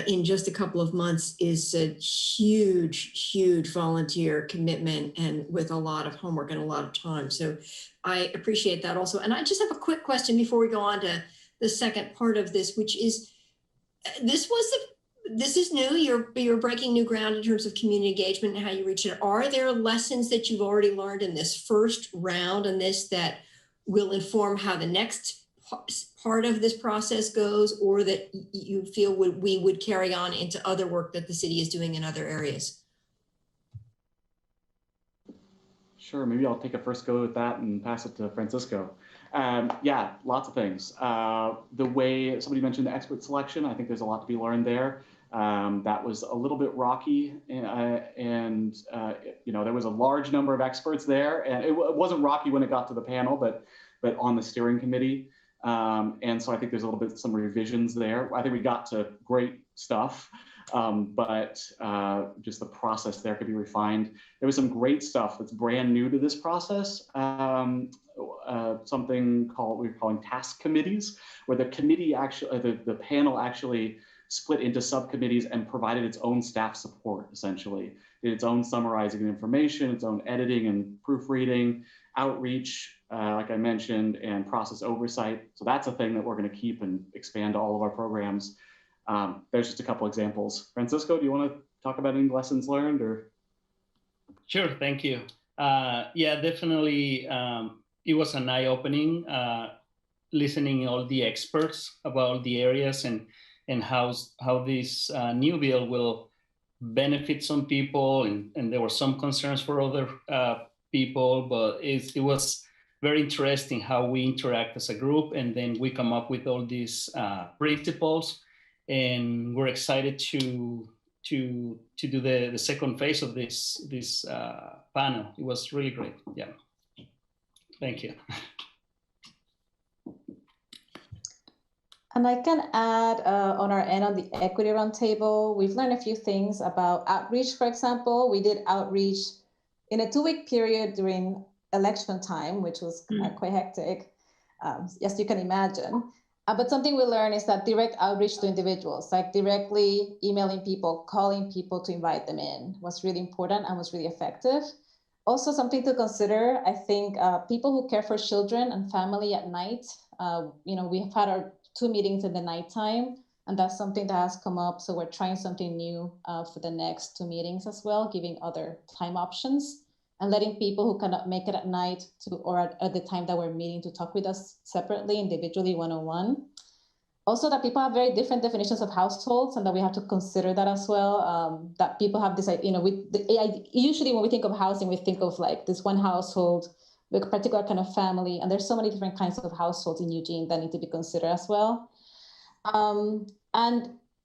in just a couple of months is a huge volunteer commitment, and with a lot of homework and a lot of time. So I appreciate that also. And I just have a quick question before we go on to the second part of this, which is, this is new. You're breaking new ground in terms of community engagement and how you reach it. Are there lessons that you've already learned in this first round and this that will inform how the next part of this process goes, or that you feel we would carry on into other work that the city is doing in other areas? Sure, maybe I'll take a first go at that and pass it to Francisco. Yeah, lots of things. The way somebody mentioned the expert selection, I think there's a lot to be learned there. That was a little bit rocky, and there was a large number of experts there, and it wasn't rocky when it got to the panel, but on the steering committee. And so I think there's a little bit some revisions there. I think we got to great stuff, but just the process there could be refined. There was some great stuff that's brand new to this process. Something we're calling task committees, where the committee actually, the panel actually split into subcommittees and provided its own staff support, essentially. Did its own summarizing of information, its own editing and proofreading, outreach, like I mentioned, and process oversight. So that's a thing that we're going to keep and expand to all of our programs. There's just a couple examples. Francisco, do you want to talk about any lessons learned? Or? Sure, thank you. Yeah, definitely. It was an eye-opening, listening all the experts about the areas and how this new bill will benefit some people, and there were some concerns for other people, but it was very interesting how we interact as a group, and then we come up with all these principles, and we're excited to to do the second phase of this panel. It was really great. Yeah. Thank you. And I can add on our end on the equity roundtable, we've learned a few things about outreach, for example. We did outreach in a 2-week period during election time, which was quite hectic, as you can imagine. But something we learned is that direct outreach to individuals, like directly emailing people, calling people to invite them in, was really important and was really effective. Also, something to consider, I think people who care for children and family at night, we've had our 2 meetings in the nighttime, and that's something that has come up. So we're trying something new for the next 2 meetings as well, giving other time options and letting people who cannot make it at night or at the time that we're meeting to talk with us separately, individually, one-on-one. Also, that people have very different definitions of households, and that we have to consider that as well. That people have this, usually when we think of housing, we think of like this one household with a particular kind of family, and there's so many different kinds of households in Eugene that need to be considered as well. And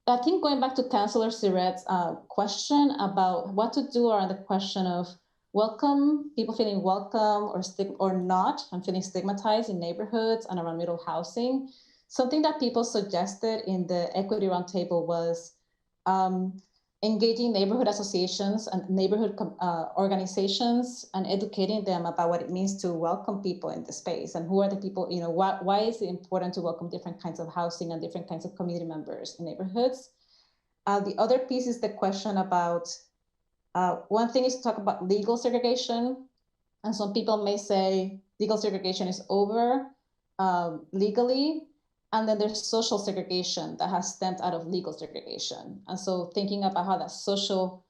I think going back to Councillor Siret's question about what to do around the question of people feeling welcome or not, and feeling stigmatized in neighborhoods and around middle housing. Something that people suggested in the equity roundtable was engaging neighborhood associations and neighborhood organizations and educating them about what it means to welcome people in the space and who are the people, why is it important to welcome different kinds of housing and different kinds of community members in neighborhoods. The other piece is the question about, one thing is to talk about legal segregation. And some people may say legal segregation is over legally. And then there's social segregation that has stemmed out of legal segregation. And so thinking about how that social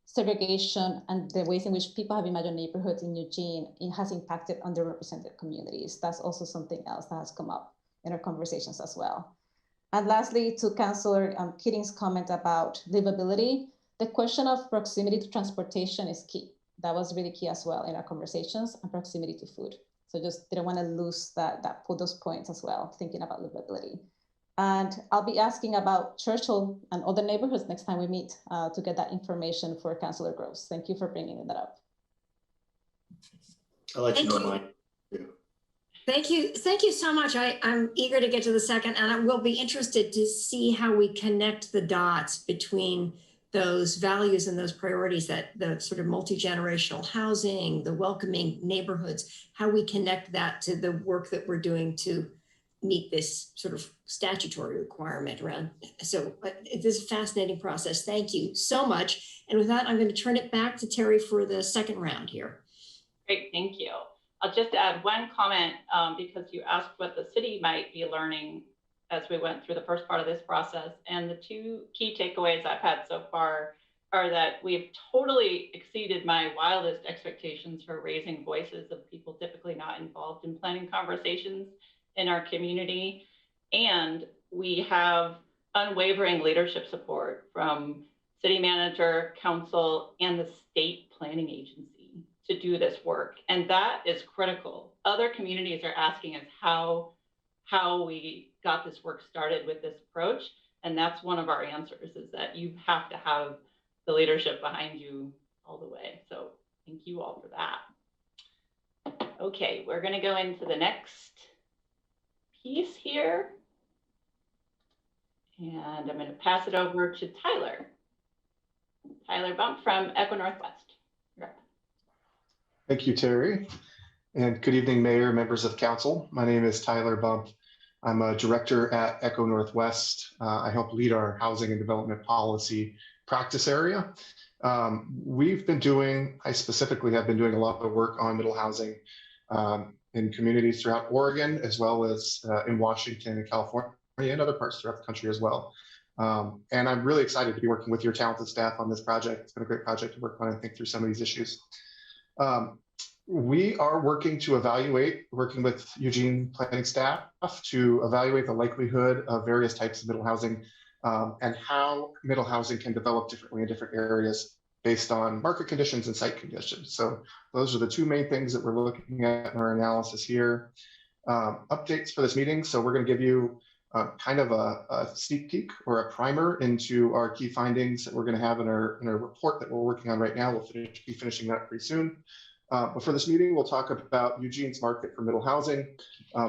segregation and the ways in which people have imagined neighborhoods in Eugene, it has impacted underrepresented communities. That's also something else that has come up in our conversations as well. And lastly, to Councillor Keating's comment about livability, the question of proximity to transportation is key. That was really key as well in our conversations, and proximity to food. So just didn't want to lose those points as well, thinking about livability. And I'll be asking about Churchill and other neighborhoods next time we meet to get that information for Councillor Gross. Thank you for bringing that up. I'll let you know mine too. Thank you so much. I'm eager to get to the second, and I will be interested to see how we connect the dots between those values and those priorities, that the sort of multi-generational housing, the welcoming neighborhoods, how we connect that to the work that we're doing to meet this sort of statutory requirement around. So this is a fascinating process. Thank you so much. And with that, I'm going to turn it back to Terry for the second round here. Great, thank you. I'll just add one comment because you asked what the city might be learning as we went through the first part of this process. And the 2 key takeaways I've had so far are that we've totally exceeded my wildest expectations for raising voices of people typically not involved in planning conversations in our community. And we have unwavering leadership support from city manager, council, and the state planning agency to do this work. And that is critical. Other communities are asking us how we got this work started with this approach. And that's one of our answers, is that you have to have the leadership behind you all the way. So thank you all for that. Okay, we're going to go into the next piece here. And I'm going to pass it over to Tyler. Tyler Bump from Echo Northwest. Thank you, Terry. And good evening, Mayor, members of council. My name is Tyler Bump. I'm a director at Echo Northwest. I help lead our housing and development policy practice area. I specifically have been doing a lot of work on middle housing in communities throughout Oregon, as well as in Washington and California and other parts throughout the country as well. And I'm really excited to be working with your talented staff on this project. It's been a great project to work on and think through some of these issues. We are working with Eugene planning staff to evaluate the likelihood of various types of middle housing and how middle housing can develop differently in different areas based on market conditions and site conditions. So those are the 2 main things that we're looking at in our analysis here. Updates for this meeting. So we're going to give you kind of a sneak peek or a primer into our key findings that we're going to have in our report that we're working on right now. We'll be finishing that pretty soon. But for this meeting, we'll talk about Eugene's market for middle housing,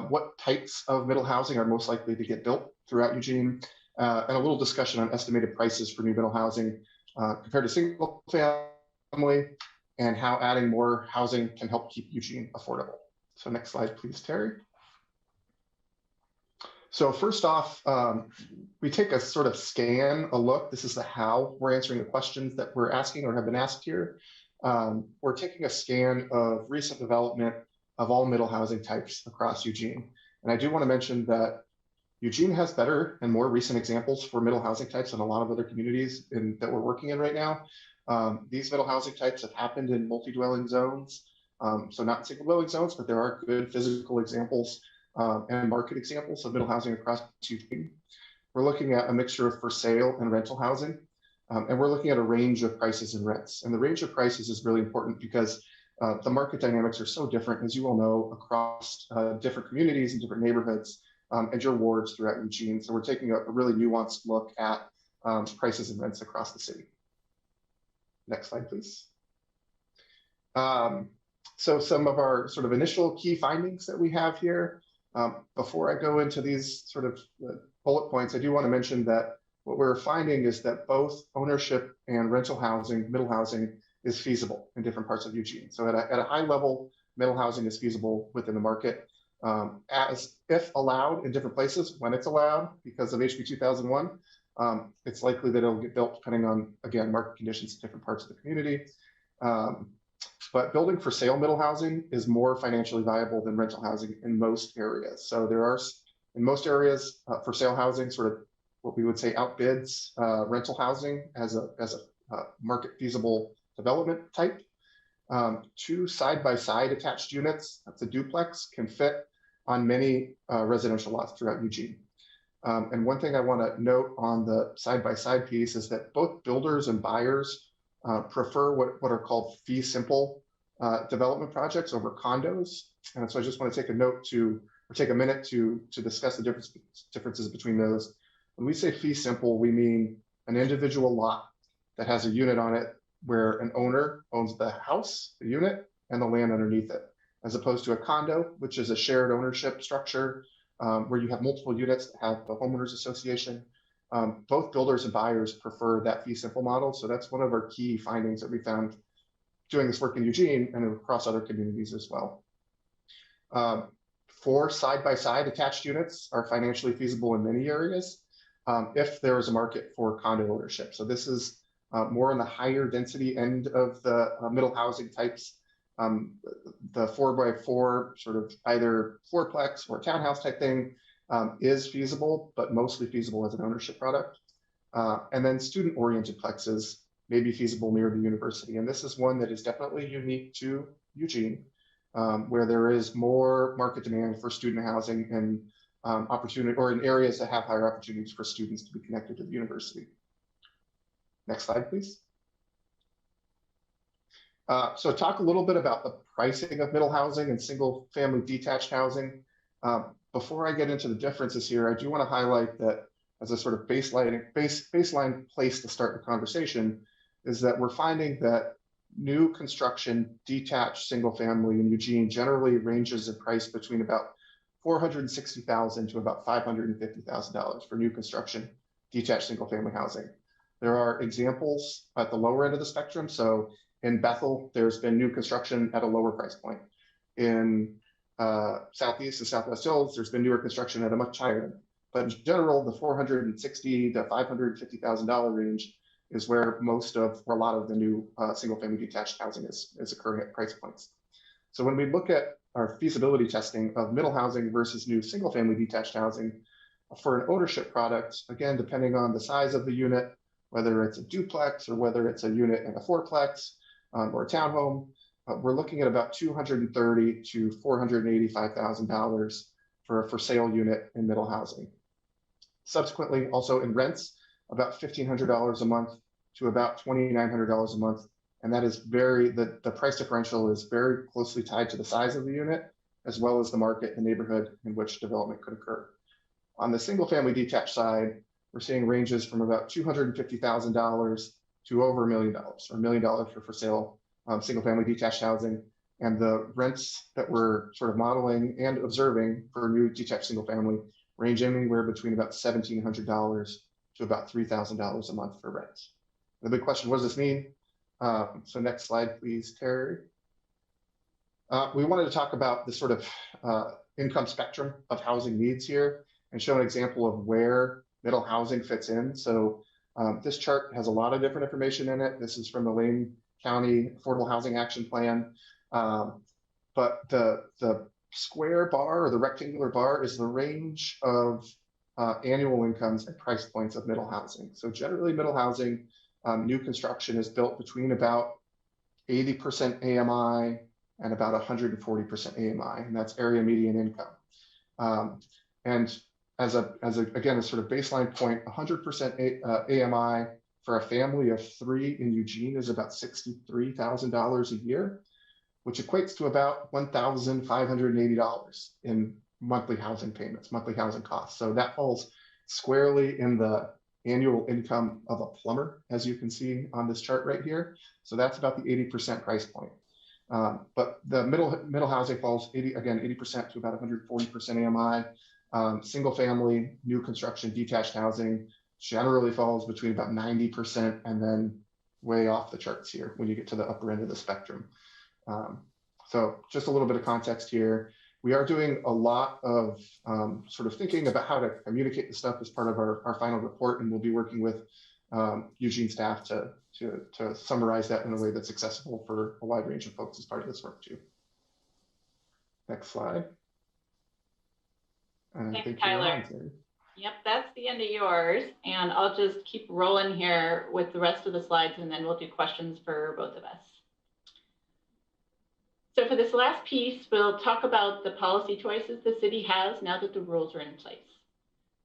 what types of middle housing are most likely to get built throughout Eugene, and a little discussion on estimated prices for new middle housing compared to single family, and how adding more housing can help keep Eugene affordable. So next slide, please, Terry. So first off, we take a sort of scan, a look. This is the how we're answering the questions that we're asking or have been asked here. We're taking a scan of recent development of all middle housing types across Eugene. And I do want to mention that Eugene has better and more recent examples for middle housing types than a lot of other communities that we're working in right now. These middle housing types have happened in multi-dwelling zones, so not single dwelling zones, but there are good physical examples and market examples of middle housing across Eugene. We're looking at a mixture of for sale and rental housing, and we're looking at a range of prices and rents. And the range of prices is really important because the market dynamics are so different, as you all know, across different communities and different neighborhoods and your wards throughout Eugene. So we're taking a really nuanced look at prices and rents across the city. Next slide, please. So some of our sort of initial key findings that we have here. Before I go into these sort of bullet points, I do want to mention that what we're finding is that both ownership and rental housing, middle housing, is feasible in different parts of Eugene. So at a high level, middle housing is feasible within the market, as if allowed in different places, when it's allowed because of HB 2001. It's likely that it'll get built depending on, again, market conditions in different parts of the community. But building for sale middle housing is more financially viable than rental housing in most areas. So there are, in most areas, for sale housing sort of what we would say outbids rental housing as a market feasible development type. Two side-by-side attached units, that's a duplex, can fit on many residential lots throughout Eugene. And one thing I want to note on the side-by-side piece is that both builders and buyers prefer what are called fee simple development projects over condos. And so I just want to take a note to, or take a minute to discuss the differences between those. When we say fee simple, we mean an individual lot that has a unit on it where an owner owns the house, the unit, and the land underneath it, as opposed to a condo, which is a shared ownership structure where you have multiple units that have the homeowners association. Both builders and buyers prefer that fee simple model. So that's one of our key findings that we found doing this work in Eugene and across other communities as well. 4 side-by-side attached units are financially feasible in many areas if there is a market for condo ownership. So this is more in the higher density end of the middle housing types. The 4x4 sort of either fourplex or townhouse type thing is feasible, but mostly feasible as an ownership product. And then student-oriented plexes may be feasible near the university. And this is one that is definitely unique to Eugene, where there is more market demand for student housing and opportunity, or in areas that have higher opportunities for students to be connected to the university. Next slide, please. So talk a little bit about the pricing of middle housing and single family detached housing. Before I get into the differences here, I do want to highlight that as a sort of baseline place to start the conversation is that we're finding that new construction detached single family in Eugene generally ranges in price between about $460,000 to about $550,000 for new construction detached single family housing. There are examples at the lower end of the spectrum. So in Bethel, there's been new construction at a lower price point. In Southeast and Southwest Hills, there's been newer construction at a much higher end. But in general, the $460,000 to $550,000 range is where a lot of the new single-family detached housing is occurring at price points. So when we look at our feasibility testing of middle housing versus new single-family detached housing for an ownership product, again, depending on the size of the unit, whether it's a duplex or whether it's a unit in a fourplex or a townhome, we're looking at about $230,000 to $485,000 for a for sale unit in middle housing. Subsequently, also in rents, about $1,500 a month to about $2,900 a month. And that is the price differential is very closely tied to the size of the unit, as well as the market and neighborhood in which development could occur. On the single family detached side, we're seeing ranges from about $250,000 to over $1 million, or $1 million for sale single family detached housing. And the rents that we're sort of modeling and observing for new detached single family range anywhere between about $1,700 to about $3,000 a month for rents. The big question, what does this mean? So next slide, please, Terry. We wanted to talk about the sort of income spectrum of housing needs here and show an example of where middle housing fits in. So this chart has a lot of different information in it. This is from the Lynn County Affordable Housing Action Plan. But the square bar or the rectangular bar is the range of annual incomes and price points of middle housing. So generally middle housing, new construction is built between about 80% AMI and about 140% AMI, and that's area median income. And again, a sort of baseline point, 100% AMI for a family of 3 in Eugene is about $63,000 a year, which equates to about $1,580 in monthly housing payments, monthly housing costs. So that falls squarely in the annual income of a plumber, as you can see on this chart right here. So that's about the 80% price point. But the middle housing falls 80% to about 140% AMI. Single family, new construction, detached housing generally falls between about 90% and then way off the charts here when you get to the upper end of the spectrum. So just a little bit of context here. We are doing a lot of sort of thinking about how to communicate the stuff as part of our final report, and we'll be working with Eugene staff to summarize that in a way that's accessible for a wide range of folks as part of this work too. Next slide. Thanks, Tyler. Yep, that's the end of yours. And I'll just keep rolling here with the rest of the slides, and then we'll do questions for both of us. So for this last piece, we'll talk about the policy choices the city has now that the rules are in place.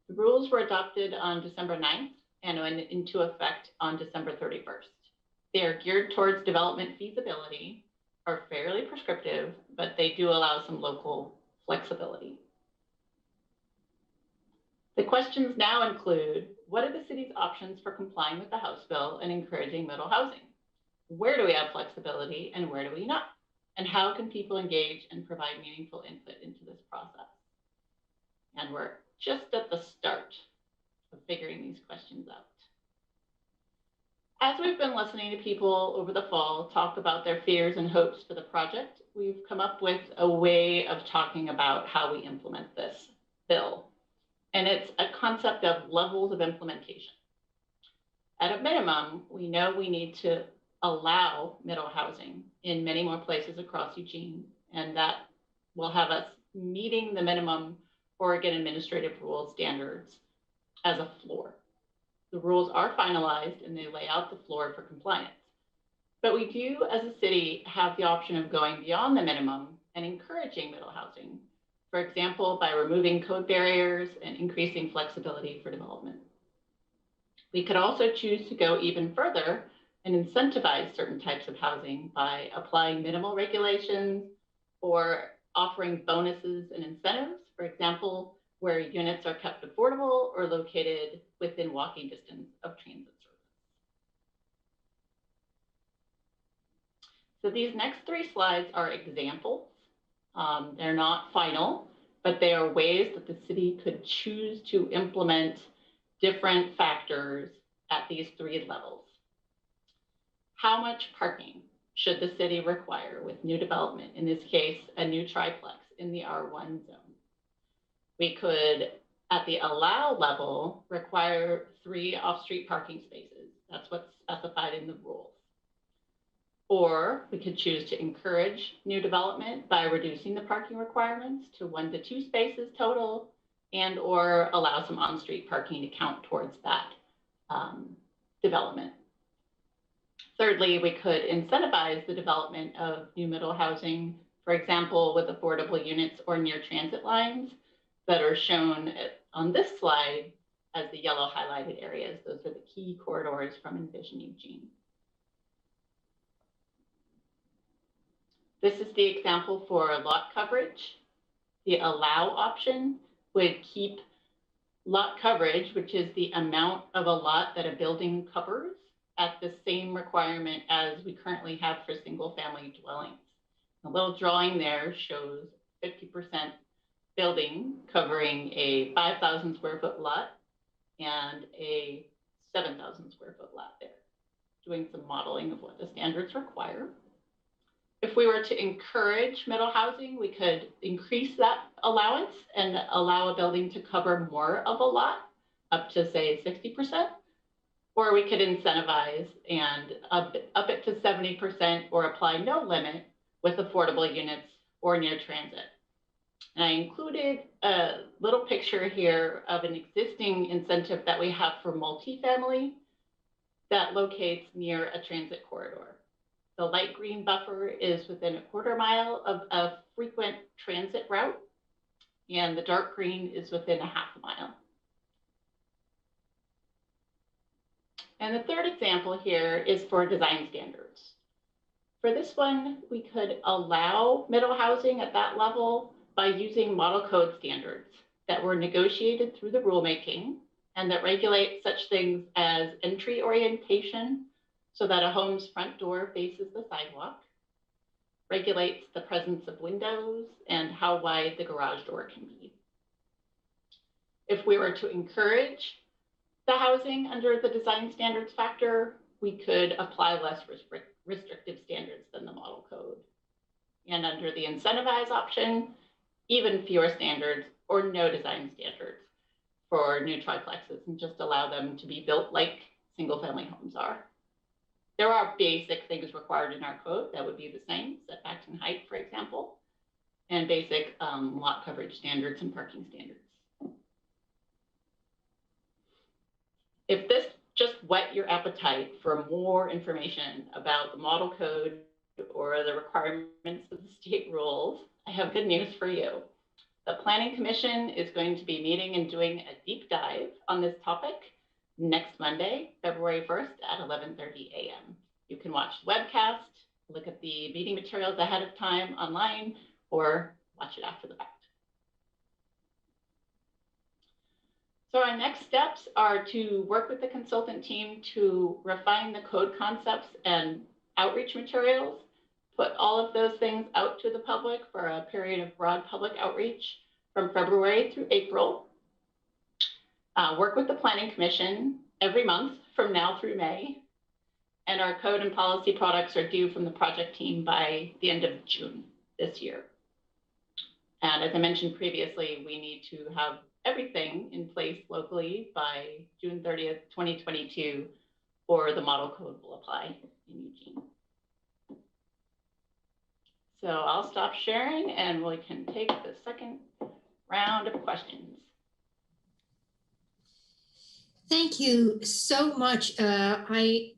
The rules were adopted on December 9th and went into effect on December 31st. They are geared towards development feasibility, are fairly prescriptive, but they do allow some local flexibility. The questions now include, what are the city's options for complying with the House bill and encouraging middle housing? Where do we have flexibility and where do we not? And how can people engage and provide meaningful input into this process? And we're just at the start of figuring these questions out. As we've been listening to people over the fall talk about their fears and hopes for the project, we've come up with a way of talking about how we implement this bill. And it's a concept of levels of implementation. At a minimum, we know we need to allow middle housing in many more places across Eugene, and that will have us meeting the minimum Oregon administrative rule standards as a floor. The rules are finalized and they lay out the floor for compliance. But we do, as a city, have the option of going beyond the minimum and encouraging middle housing, for example, by removing code barriers and increasing flexibility for development. We could also choose to go even further and incentivize certain types of housing by applying minimal regulations or offering bonuses and incentives, for example, where units are kept affordable or located within walking distance of transit service. So these next 3 slides are examples. They're not final, but they are ways that the city could choose to implement different factors at these 3 levels. How much parking should the city require with new development, in this case, a new triplex in the R1 zone? We could, at the allow level, require 3 off-street parking spaces. That's what's specified in the rules. Or we could choose to encourage new development by reducing the parking requirements to 1 to 2 spaces total, and or allow some on-street parking to count towards that development. Thirdly, we could incentivize the development of new middle housing, for example, with affordable units or near transit lines that are shown on this slide as the yellow highlighted areas. Those are the key corridors from Envision Eugene. This is the example for lot coverage. The allow option would keep lot coverage, which is the amount of a lot that a building covers, at the same requirement as we currently have for single family dwellings. The little drawing there shows 50% building covering a 5,000 square foot lot and a 7,000 square foot lot there, doing some modeling of what the standards require. If we were to encourage middle housing, we could increase that allowance and allow a building to cover more of a lot, up to say 60%, or we could incentivize and up it to 70% or apply no limit with affordable units or near transit. And I included a little picture here of an existing incentive that we have for multifamily that locates near a transit corridor. The light green buffer is within a quarter mile of a frequent transit route, and the dark green is within a half a mile. And the third example here is for design standards. For this one, we could allow middle housing at that level by using model code standards that were negotiated through the rulemaking and that regulate such things as entry orientation, so that a home's front door faces the sidewalk, regulates the presence of windows and how wide the garage door can be. If we were to encourage the housing under the design standards factor, we could apply less restrictive standards than the model code. And under the incentivize option, even fewer standards or no design standards for new triplexes, and just allow them to be built like single family homes are. There are basic things required in our code that would be the same, setbacks and height, for example, and basic lot coverage standards and parking standards. If this just whet your appetite for more information about the model code or the requirements of the state rules, I have good news for you. The Planning Commission is going to be meeting and doing a deep dive on this topic next Monday, February 1st at 11:30 a.m. You can watch the webcast, look at the meeting materials ahead of time online, or watch it after the fact. So our next steps are to work with the consultant team to refine the code concepts and outreach materials, put all of those things out to the public for a period of broad public outreach from February through April. Work with the Planning Commission every month from now through May. And our code and policy products are due from the project team by the end of June this year. And as I mentioned previously, we need to have everything in place locally by June 30th, 2022, or the model code will apply in Eugene. So I'll stop sharing and we can take the second round of questions. Thank you so much. I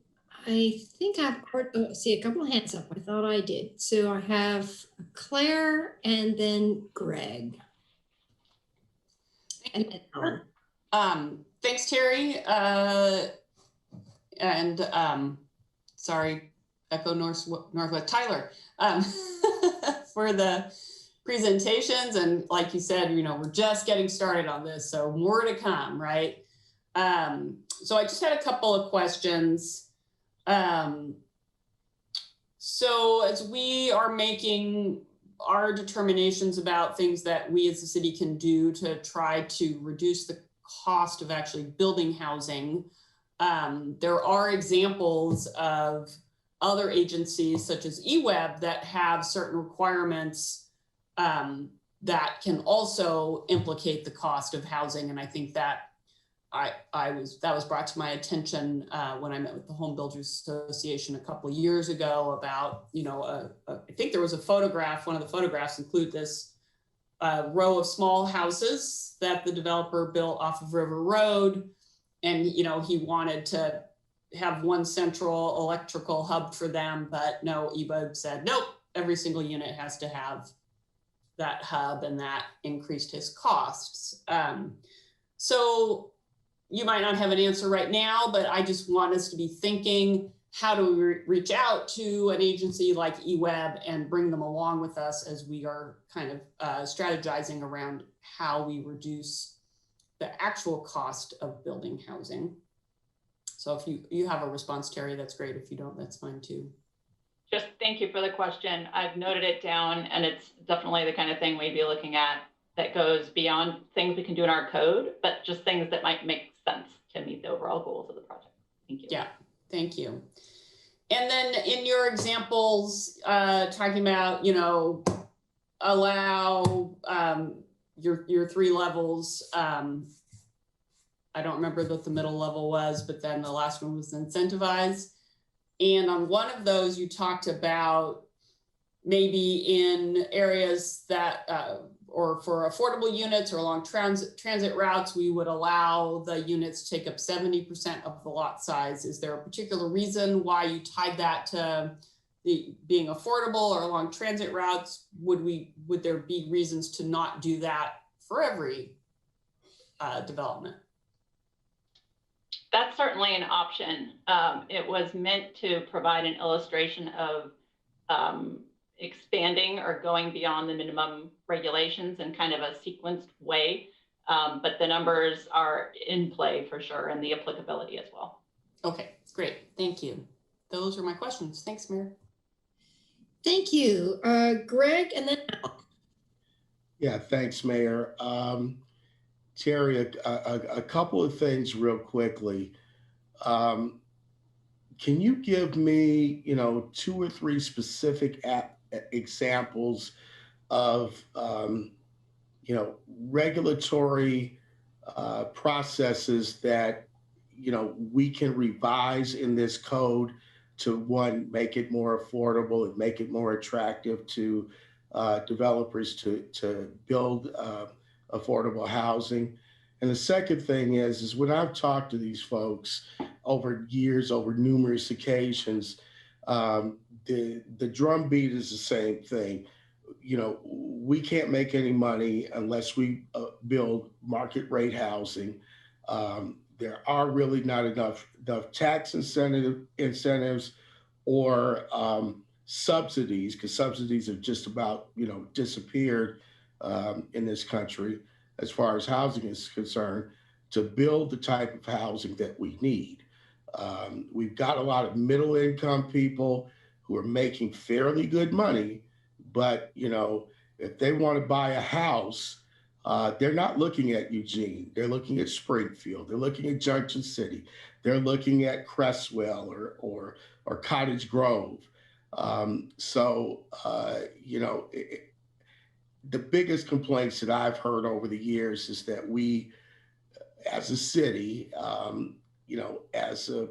think I've heard, see a couple of hands up. I thought I did. So I have Claire and then Greg. And thanks, Terry. Sorry, Echo Northwest, Tyler, for the presentations. And like you said, you know, we're just getting started on this, so more to come, right? So I just had a couple of questions. So as we are making our determinations about things that we as a city can do to try to reduce the cost of actually building housing, there are examples of other agencies such as EWEB that have certain requirements that can also implicate the cost of housing. And I think that that was brought to my attention when I met with the Home Builders Association a couple of years ago about, you know, I think there was a photograph, one of the photographs include this row of small houses that the developer built off of River Road. And, you know, he wanted to have one central electrical hub for them, but no, EWEB said, nope, every single unit has to have that hub, and that increased his costs. So you might not have an answer right now, but I just want us to be thinking, how do we reach out to an agency like EWEB and bring them along with us as we are kind of strategizing around how we reduce the actual cost of building housing. So if you have a response, Terry, that's great. If you don't, that's fine too. Just thank you for the question. I've noted it down, and it's definitely the kind of thing we'd be looking at that goes beyond things we can do in our code, but just things that might make sense to meet the overall goals of the project. Thank you. Yeah, thank you. And then in your examples, talking about, you know, allow your 3 levels. I don't remember what the middle level was, but then the last one was incentivize. And on one of those, you talked about maybe in areas that, or for affordable units or along transit routes, we would allow the units to take up 70% of the lot size. Is there a particular reason why you tied that to the being affordable or along transit routes? Would there be reasons to not do that for every development? That's certainly an option. It was meant to provide an illustration of expanding or going beyond the minimum regulations in kind of a sequenced way. But the numbers are in play for sure, and the applicability as well. Okay, great. Thank you. Those are my questions. Thanks, Mayor. Thank you. Greg, and then Al. Yeah, thanks, Mayor. Terry, a couple of things real quickly. Can you give me, 2 or 3 specific examples of, regulatory processes that, we can revise in this code to, one, make it more affordable and make it more attractive to developers to build affordable housing. And the second thing is when I've talked to these folks over years, over numerous occasions, the drumbeat is the same thing. We can't make any money unless we build market rate housing. There are really not enough tax incentives or subsidies, because subsidies have just about disappeared in this country as far as housing is concerned, to build the type of housing that we need. We've got a lot of middle income people who are making fairly good money, but if they want to buy a house, they're not looking at Eugene. They're looking at Springfield. They're looking at Junction City. They're looking at Crestwell or Cottage Grove. The biggest complaints that I've heard over the years is that we, as a city, as a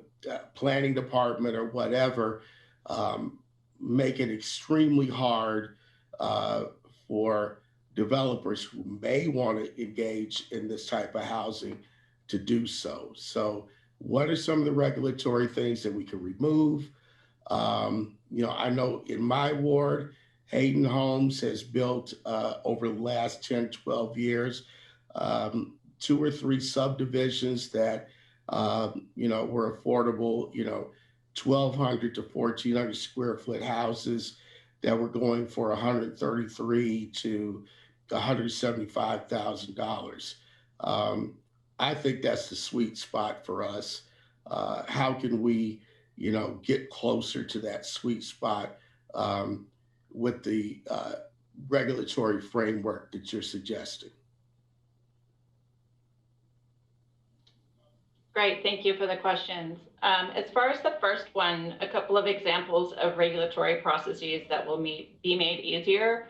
planning department or whatever, make it extremely hard for developers who may want to engage in this type of housing to do so. So what are some of the regulatory things that we can remove? I know in my ward, Hayden Homes has built over the last 10, 12 years, 2 or 3 subdivisions that, were affordable, 1,200 to 1,400 square foot houses that were going for $133,000 to $175,000. I think that's the sweet spot for us. How can we, get closer to that sweet spot with the regulatory framework that you're suggesting? Great, thank you for the questions. As far as the first one, a couple of examples of regulatory processes that will be made easier.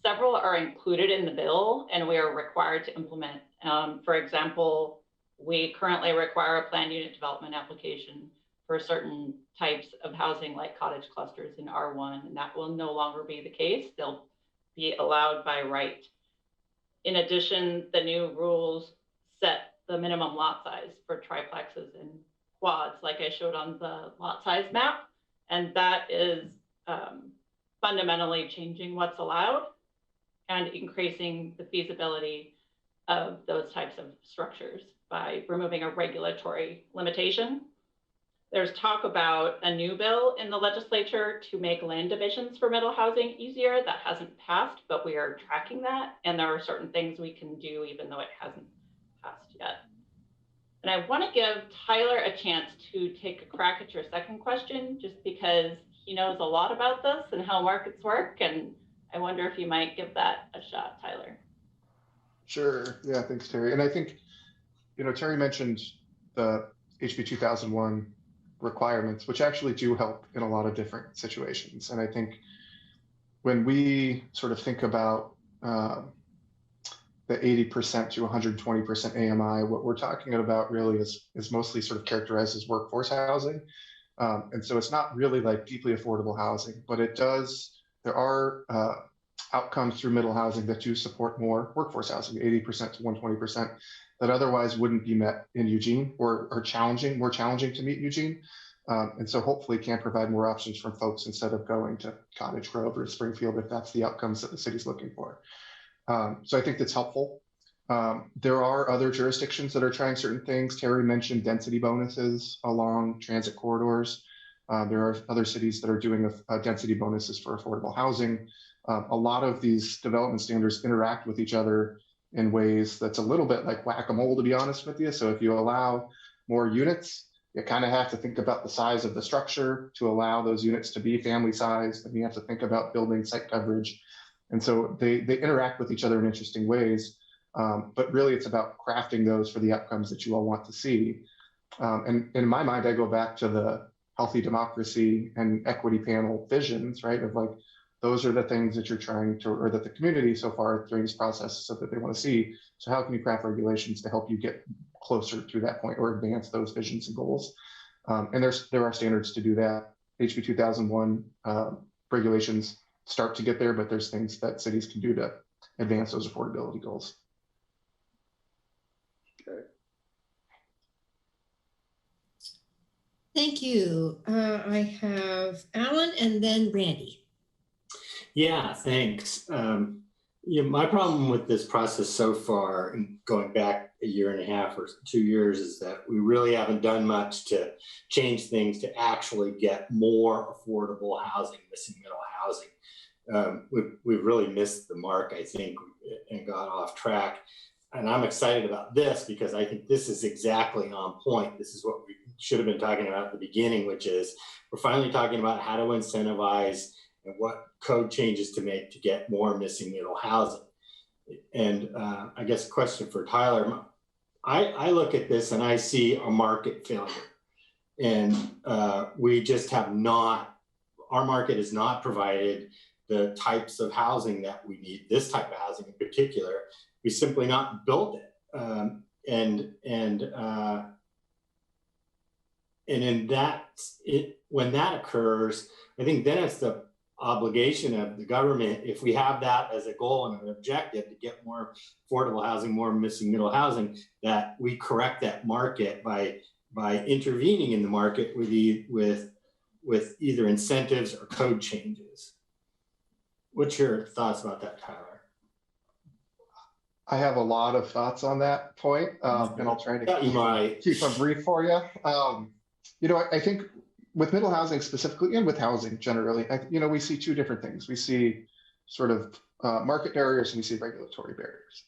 Several are included in the bill and we are required to implement. For example, we currently require a planned unit development application for certain types of housing like cottage clusters in R1, and that will no longer be the case. They'll be allowed by right. In addition, the new rules set the minimum lot size for triplexes and quads, like I showed on the lot size map. And that is fundamentally changing what's allowed and increasing the feasibility of those types of structures by removing a regulatory limitation. There's talk about a new bill in the legislature to make land divisions for middle housing easier. That hasn't passed, but we are tracking that. And there are certain things we can do even though it hasn't passed yet. And I want to give Tyler a chance to take a crack at your second question, just because he knows a lot about this and how markets work. And I wonder if you might give that a shot, Tyler. Sure. Yeah, thanks, Terry. And I think, Terry mentioned the HB 2001 requirements, which actually do help in a lot of different situations. And I think when we sort of think about the 80% to 120% AMI, what we're talking about really is mostly sort of characterized as workforce housing. And so it's not really like deeply affordable housing, but there are outcomes through middle housing that do support more workforce housing, 80% to 120%, that otherwise wouldn't be met in Eugene or are more challenging to meet Eugene. And so hopefully can provide more options from folks instead of going to Cottage Grove or Springfield if that's the outcomes that the city's looking for. So I think that's helpful. There are other jurisdictions that are trying certain things. Terry mentioned density bonuses along transit corridors. There are other cities that are doing density bonuses for affordable housing. A lot of these development standards interact with each other in ways that's a little bit like whack-a-mole, to be honest with you. So if you allow more units, you kind of have to think about the size of the structure to allow those units to be family sized, and you have to think about building site coverage. And so they interact with each other in interesting ways, but really it's about crafting those for the outcomes that you all want to see. And in my mind, I go back to the healthy democracy and equity panel visions, right? Of like, those are the things that you're trying to, or that the community so far during this process said that they want to see. So how can you craft regulations to help you get closer to that point or advance those visions and goals? And there are standards to do that. HB 2001 regulations start to get there, but there's things that cities can do to advance those affordability goals. Okay. Thank you. I have Alan and then Randy. Yeah, thanks. My problem with this process so far, and going back a year and a half or 2 years, is that we really haven't done much to change things to actually get more affordable housing, missing middle housing. We've really missed the mark, I think, and got off track. And I'm excited about this because I think this is exactly on point. This is what we should have been talking about at the beginning, which is we're finally talking about how to incentivize and what code changes to make to get more missing middle housing. And I guess a question for Tyler, I look at this and I see a market failure. And we just have not, our market has not provided the types of housing that we need, this type of housing in particular. We simply not built it. And in that, when that occurs, I think then it's the obligation of the government, if we have that as a goal and an objective to get more affordable housing, more missing middle housing, that we correct that market by intervening in the market with either incentives or code changes. What's your thoughts about that, Tyler? I have a lot of thoughts on that point, and I'll try to keep them brief for you. I think with middle housing specifically, and with housing generally, we see two different things. We see sort of market barriers and we see regulatory barriers.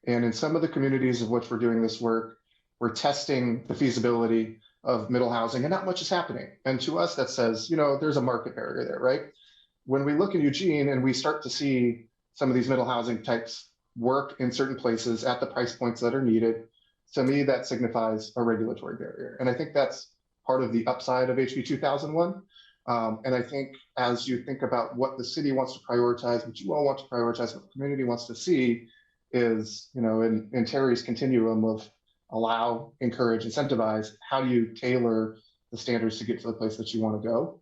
And in some of the communities of which we're doing this work, we're testing the feasibility of middle housing and not much is happening. And to us, that says, there's a market barrier there, right? When we look at Eugene and we start to see some of these middle housing types work in certain places at the price points that are needed, to me, that signifies a regulatory barrier. And I think that's part of the upside of HB 2001. And I think as you think about what the city wants to prioritize, what you all want to prioritize, what the community wants to see is, in Terry's continuum of allow, encourage, incentivize, how do you tailor the standards to get to the place that you want to go?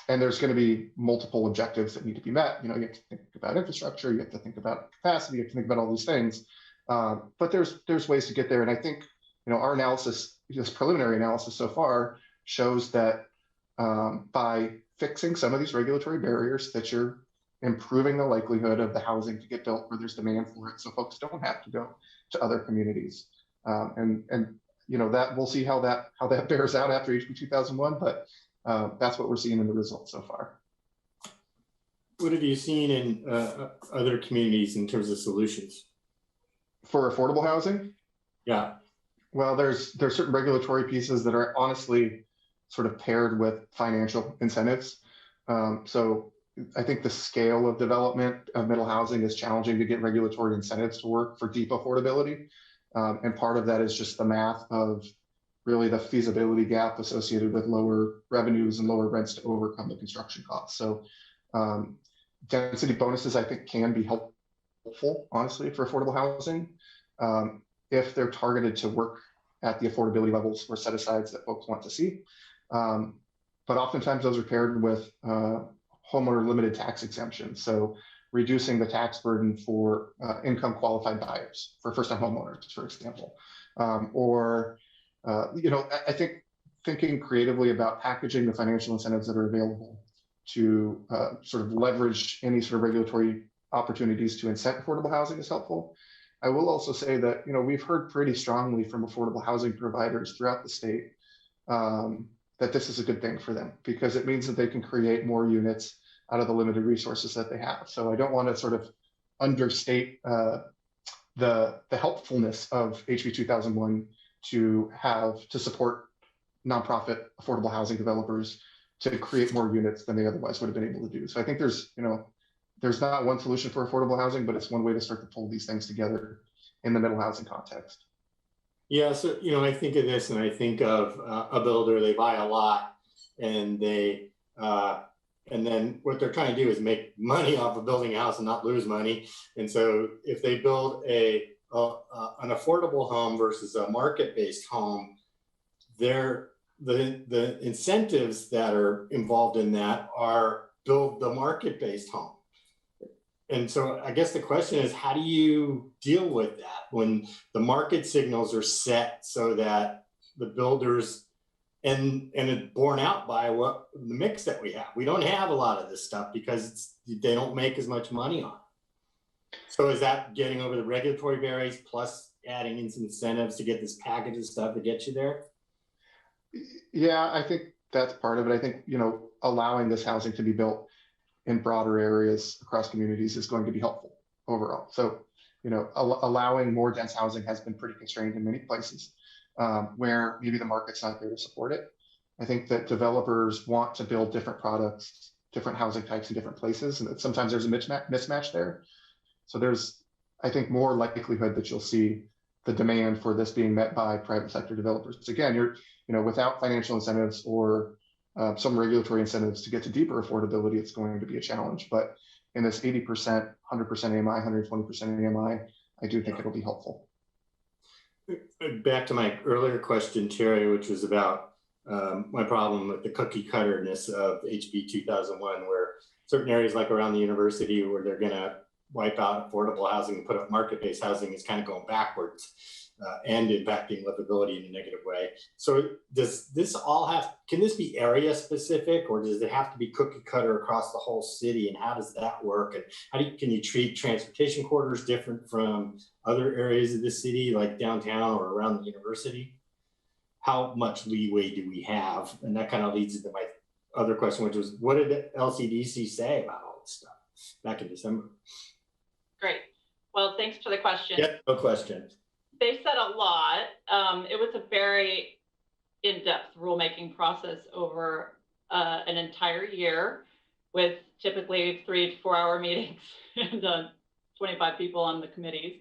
And there's going to be multiple objectives that need to be met. You have to think about infrastructure, you have to think about capacity, you have to think about all these things. But there's ways to get there. And I think, our analysis, this preliminary analysis so far shows that by fixing some of these regulatory barriers, that you're improving the likelihood of the housing to get built where there's demand for it, so folks don't have to go to other communities. And that we'll see how that bears out after HB 2001, but that's what we're seeing in the results so far. What have you seen in other communities in terms of solutions? For affordable housing? Yeah. Well, there's certain regulatory pieces that are honestly sort of paired with financial incentives. So I think the scale of development of middle housing is challenging to get regulatory incentives to work for deep affordability. And part of that is just the math of really the feasibility gap associated with lower revenues and lower rents to overcome the construction costs. So density bonuses, I think, can be helpful, honestly, for affordable housing if they're targeted to work at the affordability levels or set-asides that folks want to see. But oftentimes those are paired with homeowner limited tax exemptions. So reducing the tax burden for income qualified buyers, for first-time homeowners, for example. I think thinking creatively about packaging the financial incentives that are available to sort of leverage any sort of regulatory opportunities to incent affordable housing is helpful. I will also say that, we've heard pretty strongly from affordable housing providers throughout the state that this is a good thing for them because it means that they can create more units out of the limited resources that they have. So I don't want to sort of understate the helpfulness of HB 2001 to support nonprofit affordable housing developers to create more units than they otherwise would have been able to do. So I think there's not one solution for affordable housing, but it's one way to start to pull these things together in the middle housing context. Yeah, so I think of this, and I think of a builder. They buy a lot, and and then what they're trying to do is make money off of building a house and not lose money. And so if they build an affordable home versus a market-based home, the incentives that are involved in that are build the market-based home. And so I guess the question is, how do you deal with that when the market signals are set so that the builders, and it's borne out by what the mix that we have. We don't have a lot of this stuff because they don't make as much money on it. So is that getting over the regulatory barriers plus adding in some incentives to get this package of stuff to get you there? Yeah, I think that's part of it. I think, allowing this housing to be built in broader areas across communities is going to be helpful overall. So, allowing more dense housing has been pretty constrained in many places where maybe the market's not there to support it. I think that developers want to build different products, different housing types in different places, and that sometimes there's a mismatch there. So there's, I think, more likelihood that you'll see the demand for this being met by private sector developers. Again, without financial incentives or some regulatory incentives to get to deeper affordability, it's going to be a challenge. But in this 80%, 100% AMI, 120% AMI, I do think it'll be helpful. Back to my earlier question, Terry, which was about my problem with the cookie cutterness of HB 2001, where certain areas like around the university where they're going to wipe out affordable housing and put up market-based housing is kind of going backwards. And impacting livability in a negative way. So does this can this be area specific, or does it have to be cookie cutter across the whole city? And how does that work? And can you treat transportation corridors different from other areas of the city, like downtown or around the university? How much leeway do we have? And that kind of leads into my other question, which was, what did LCDC say about all this stuff back in December? Great. Well, thanks for the question. Yeah, no question. They said a lot. It was a very in-depth rulemaking process over an entire year with typically 3 to 4 hour meetings and 25 people on the committees.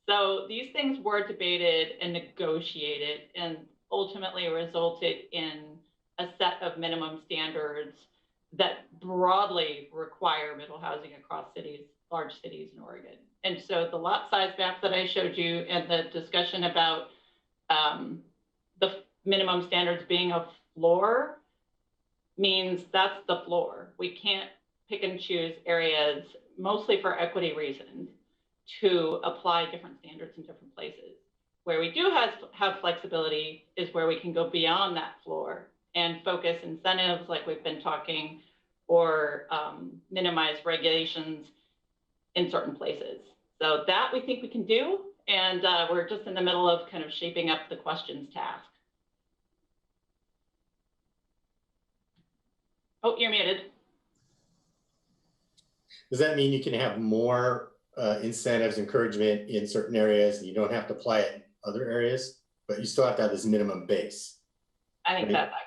So these things were debated and negotiated and ultimately resulted in a set of minimum standards that broadly require middle housing across cities, large cities in Oregon. And so the lot size map that I showed you and the discussion about the minimum standards being a floor means that's the floor. We can't pick and choose areas, mostly for equity reasons, to apply different standards in different places. Where we do have flexibility is where we can go beyond that floor and focus incentives like we've been talking, or minimize regulations in certain places. So that we think we can do, and we're just in the middle of kind of shaping up the questions task. Oh, you're muted. Does that mean you can have more incentives, encouragement in certain areas, and you don't have to apply it other areas, but you still have to have this minimum base. I think right? that's accurate.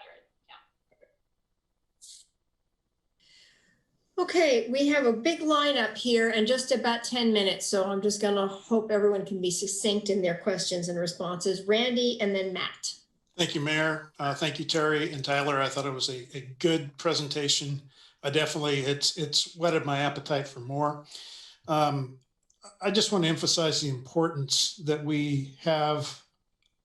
Okay, we have a big lineup here and just about 10 minutes. So I'm just gonna hope everyone can be succinct in their questions and responses. Randy and then Matt. Thank you, Mayor. Thank you, Terry and Tyler. I thought it was a good presentation. It's whetted my appetite for more. I just want to emphasize the importance that we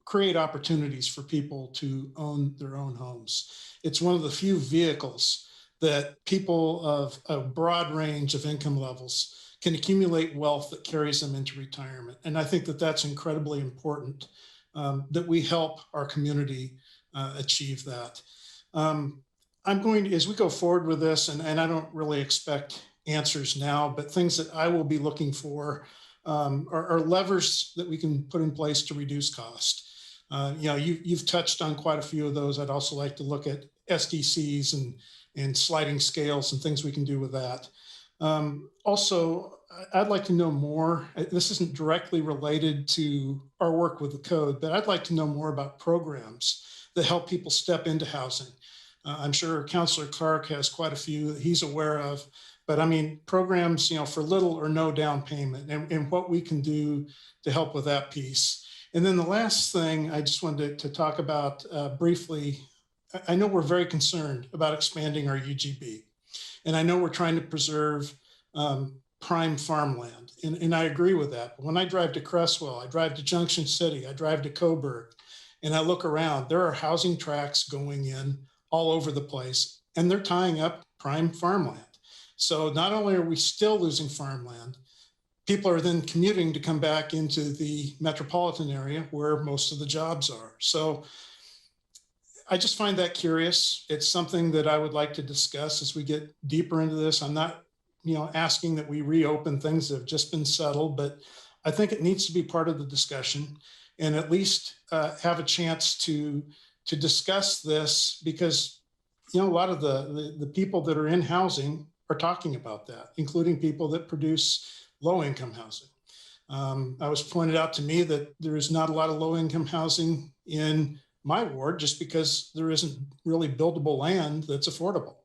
create opportunities for people to own their own homes. It's one of the few vehicles that people of a broad range of income levels can accumulate wealth that carries them into retirement. And I think that that's incredibly important, that we help our community achieve that. I'm going to, as we go forward with this, and I don't really expect answers now, but things that I will be looking for are levers that we can put in place to reduce cost. You've touched on quite a few of those. I'd also like to look at SDCs and sliding scales and things we can do with that. Also, I'd like to know more. This isn't directly related to our work with the code, but I'd like to know more about programs that help people step into housing. I'm sure Councillor Clark has quite a few that he's aware of, but I mean, programs, for little or no down payment and what we can do to help with that piece. And then the last thing I just wanted to talk about briefly, I know we're very concerned about expanding our UGB, and I know we're trying to preserve prime farmland, and I agree with that. But when I drive to Cresswell, I drive to Junction City, I drive to Coburg, and I look around, there are housing tracts going in all over the place, and they're tying up prime farmland. So not only are we still losing farmland, people are then commuting to come back into the metropolitan area where most of the jobs are. So I just find that curious. It's something that I would like to discuss as we get deeper into this. I'm not, asking that we reopen things that have just been settled, but I think it needs to be part of the discussion and at least have a chance to discuss this, because, a lot of the people that are in housing are talking about that, including people that produce low-income housing. I was pointed out to me that there is not a lot of low-income housing in my ward just because there isn't really buildable land that's affordable.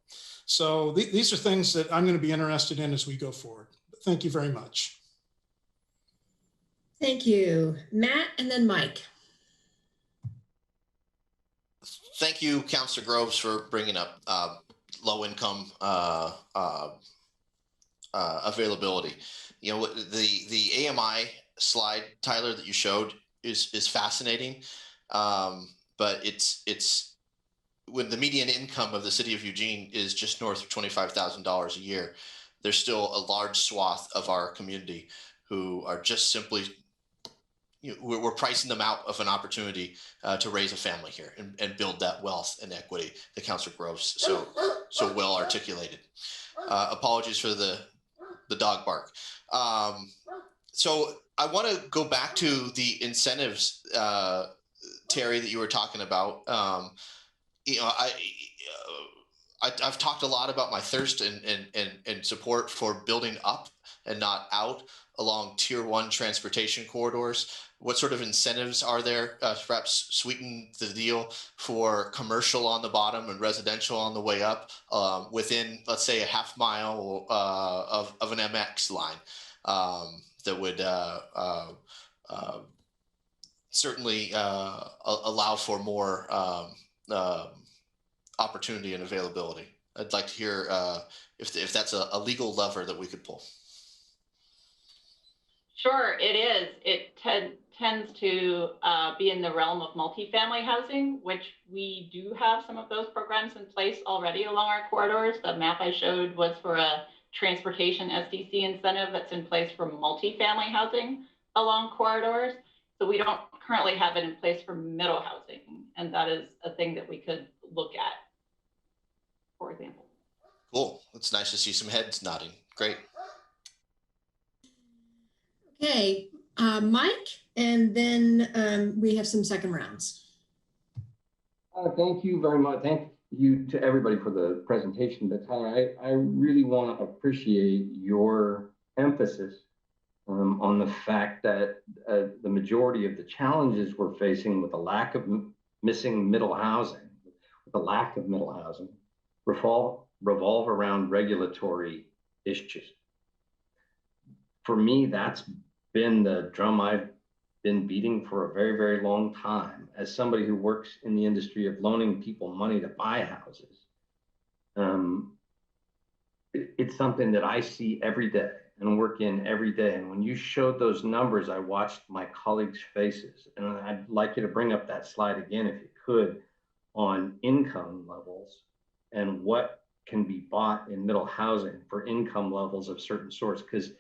So these are things that I'm going to be interested in as we go forward. But thank you very much. Thank you, Matt, and then Mike. Thank you, Councillor Groves, for bringing up low-income availability. The AMI slide, Tyler, that you showed is fascinating, but it's when the median income of the city of Eugene is just north of $25,000 a year, there's still a large swath of our community who are just simply, we're pricing them out of an opportunity to raise a family here and build that wealth and equity that Councillor Groves so well articulated. Apologies for the dog bark. So I want to go back to the incentives, Terry, that you were talking about. I've talked a lot about my thirst and support for building up and not out along tier 1 transportation corridors. What sort of incentives are there to perhaps sweeten the deal for commercial on the bottom and residential on the way up within, let's say, a half mile of an MX line that would certainly allow for more opportunity and availability? I'd like to hear if that's a legal lever that we could pull. Sure, it is. It tends to be in the realm of multifamily housing, which we do have some of those programs in place already along our corridors. The map I showed was for a transportation SDC incentive that's in place for multifamily housing along corridors. So we don't currently have it in place for middle housing, and that is a thing that we could look at, for example. Cool. It's nice to see some heads nodding. Great. Okay, Mike, and then we have some second rounds. Thank you very much. Thank you to everybody for the presentation. But Tyler, I really want to appreciate your emphasis on the fact that the majority of the challenges we're facing with the lack of missing middle housing, with the lack of middle housing, revolve around regulatory issues. For me, that's been the drum I've been beating for a very, very long time. As somebody who works in the industry of loaning people money to buy houses, it's something that I see every day and work in every day. And when you showed those numbers, I watched my colleagues' faces. And I'd like you to bring up that slide again, if you could, on income levels and what can be bought in middle housing for income levels of certain sorts. Because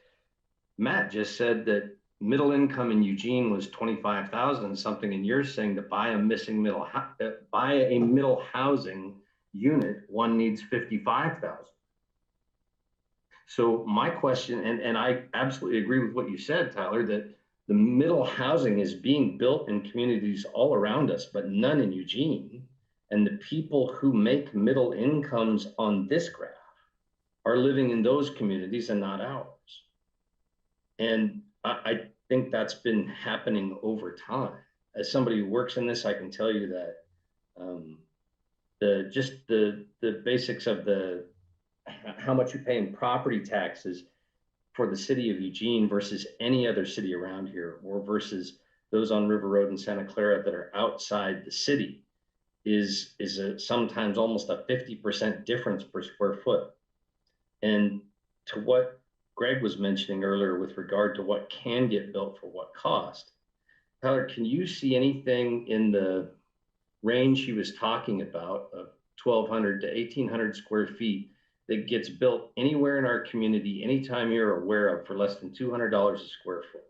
Matt just said that middle income in Eugene was 25,000 something, and you're saying to buy a middle housing unit, one needs 55,000. So my question, and I absolutely agree with what you said, Tyler, that the middle housing is being built in communities all around us, but none in Eugene. And the people who make middle incomes on this graph are living in those communities and not ours. And I think that's been happening over time. As somebody who works in this, I can tell you that the basics of how much you pay in property taxes for the city of Eugene versus any other city around here, or versus those on River Road in Santa Clara that are outside the city, is sometimes almost a 50% difference per square foot. And to what Greg was mentioning earlier with regard to what can get built for what cost, Tyler, can you see anything in the range he was talking about of 1,200 to 1,800 square feet that gets built anywhere in our community, anytime you're aware of, for less than $200 a square foot?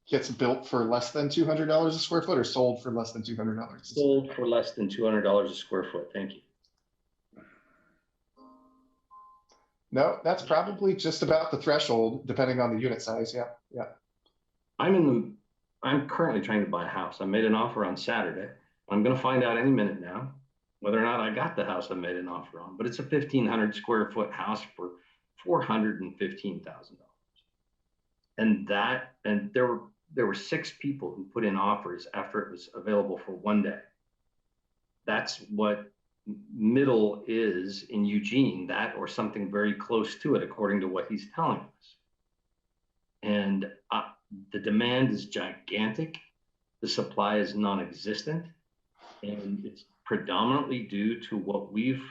Gets built for less than $200 a square foot, or sold for less than $200? Sold for less than $200 a square foot. Thank you. No, that's probably just about the threshold, depending on the unit size. Yeah, yeah. I'm currently trying to buy a house. I made an offer on Saturday. I'm going to find out any minute now whether or not I got the house I made an offer on. But it's a 1,500 square foot house for $415,000. And there were 6 people who put in offers after it was available for one day. That's what middle is in Eugene, that or something very close to it, according to what he's telling us. And the demand is gigantic. The supply is non-existent. And it's predominantly due to what we've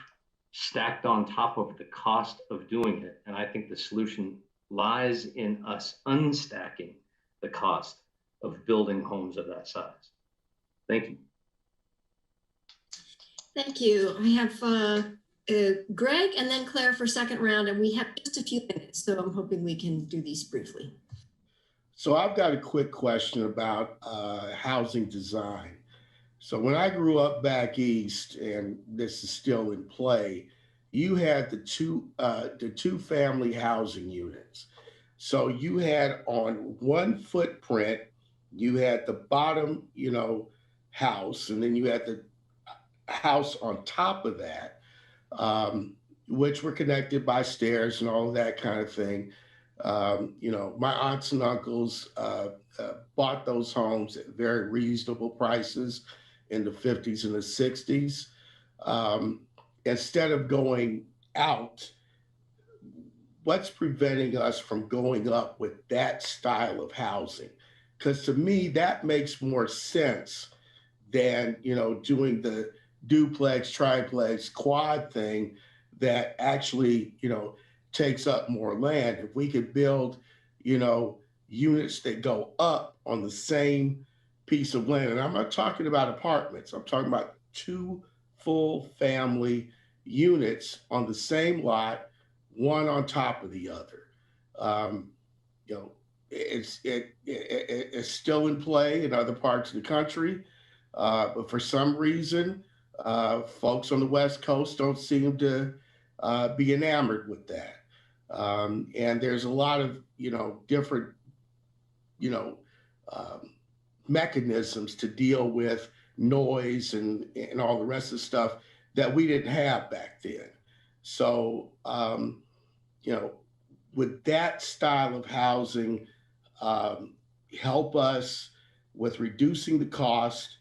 stacked on top of the cost of doing it. And I think the solution lies in us unstacking the cost of building homes of that size. Thank you. Thank you. I have Greg and then Claire for second round, and we have just a few minutes, so I'm hoping we can do these briefly. So I've got a quick question about housing design. So when I grew up back east, and this is still in play, you had the two family housing units. So you had on one footprint, you had the bottom, house, and then you had the house on top of that, which were connected by stairs and all of that kind of thing. My aunts and uncles bought those homes at very reasonable prices in the 50s and the 60s. Instead of going out, what's preventing us from going up with that style of housing? Because to me, that makes more sense than, doing the duplex, triplex, quad thing that actually, takes up more land. If we could build, units that go up on the same piece of land, and I'm not talking about apartments, I'm talking about 2 full family units on the same lot, one on top of the other. It's still in play in other parts of the country, but for some reason, folks on the West Coast don't seem to be enamored with that. And there's a lot of, different, mechanisms to deal with noise and all the rest of the stuff that we didn't have back then. So, you know, would that style of housing help us with reducing the cost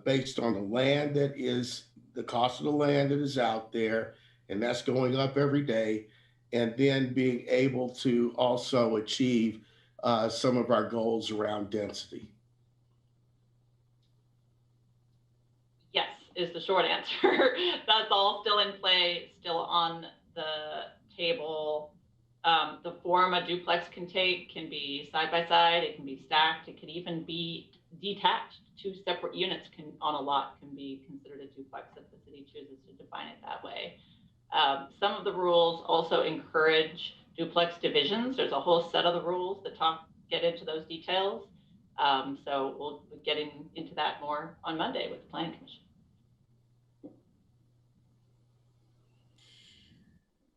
based on the land that is, the cost of the land that is out there, and that's going up every day, and then being able to also achieve some of our goals around density? Yes, is the short answer. That's all still in play, still on the table. The form a duplex can take can be side by side, it can be stacked, it could even be detached. Two separate units can on a lot can be considered a duplex if the city chooses to define it that way. Some of the rules also encourage duplex divisions. There's a whole set of the rules that get into those details. So we'll be getting into that more on Monday with the Planning Commission.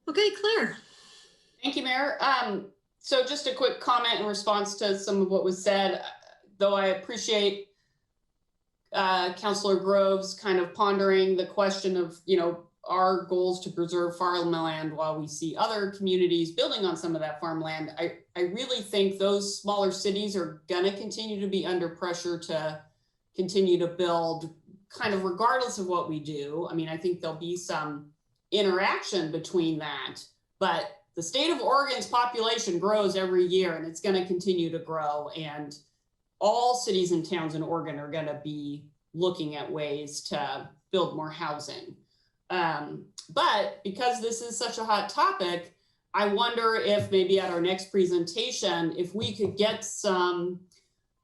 Okay, Claire. Thank you, Mayor. So just a quick comment in response to some of what was said, though I appreciate Councilor Groves kind of pondering the question of, you know, our goals to preserve farmland while we see other communities building on some of that farmland. I really think those smaller cities are going to continue to be under pressure to continue to build kind of regardless of what we do. I mean, I think there'll be some interaction between that, but the state of Oregon's population grows every year and it's going to continue to grow, and all cities and towns in Oregon are going to be looking at ways to build more housing. But because this is such a hot topic, I wonder if maybe at our next presentation, if we could get some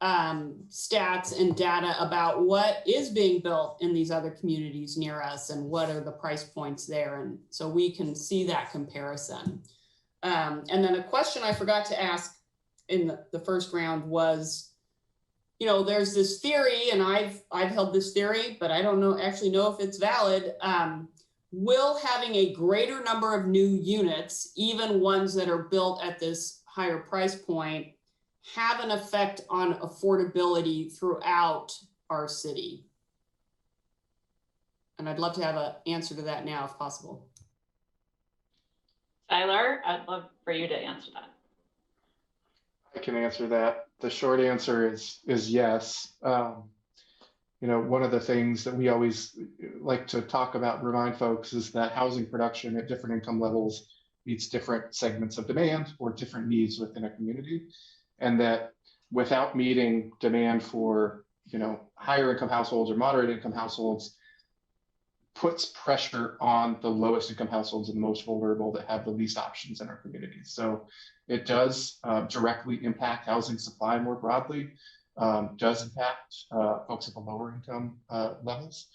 stats and data about what is being built in these other communities near us and what are the price points there. And so we can see that comparison. And then a question I forgot to ask in the first round was, you know, there's this theory, and I've held this theory, but I don't actually know if it's valid. Will having a greater number of new units, even ones that are built at this higher price point, have an effect on affordability throughout our city? And I'd love to have an answer to that now, if possible. Tyler, I'd love for you to answer that. I can answer that. The short answer is yes. You know, one of the things that we always like to talk about and remind folks is that housing production at different income levels meets different segments of demand or different needs within a community. And that without meeting demand for, you know, higher income households or moderate income households puts pressure on the lowest income households and the most vulnerable that have the least options in our communities. So it does directly impact housing supply more broadly. Does impact folks at the lower income levels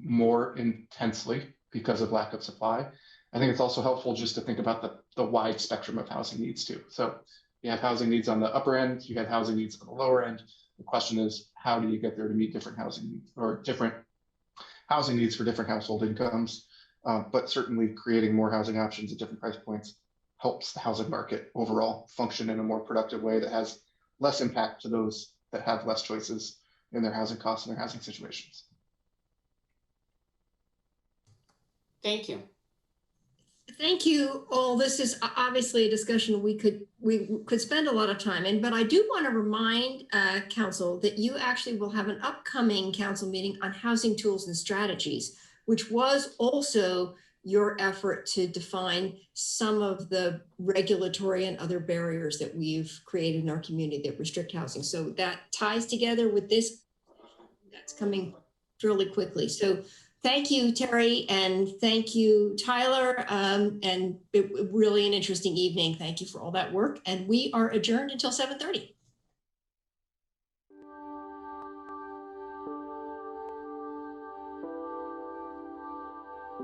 more intensely because of lack of supply. I think it's also helpful just to think about the wide spectrum of housing needs too. So you have housing needs on the upper end, you have housing needs on the lower end. The question is, how do you get there to meet different housing needs or different housing needs for different household incomes? But certainly creating more housing options at different price points helps the housing market overall function in a more productive way that has less impact to those that have less choices in their housing costs and their housing situations. Thank you. Thank you all. This is obviously a discussion we could spend a lot of time in, but I do want to remind council that you actually will have an upcoming council meeting on housing tools and strategies, which was also your effort to define some of the regulatory and other barriers that we've created in our community that restrict housing. So that ties together with this, that's coming fairly quickly. So thank you, Terry, and thank you, Tyler. And really an interesting evening. Thank you for all that work. And we are adjourned until 7:30.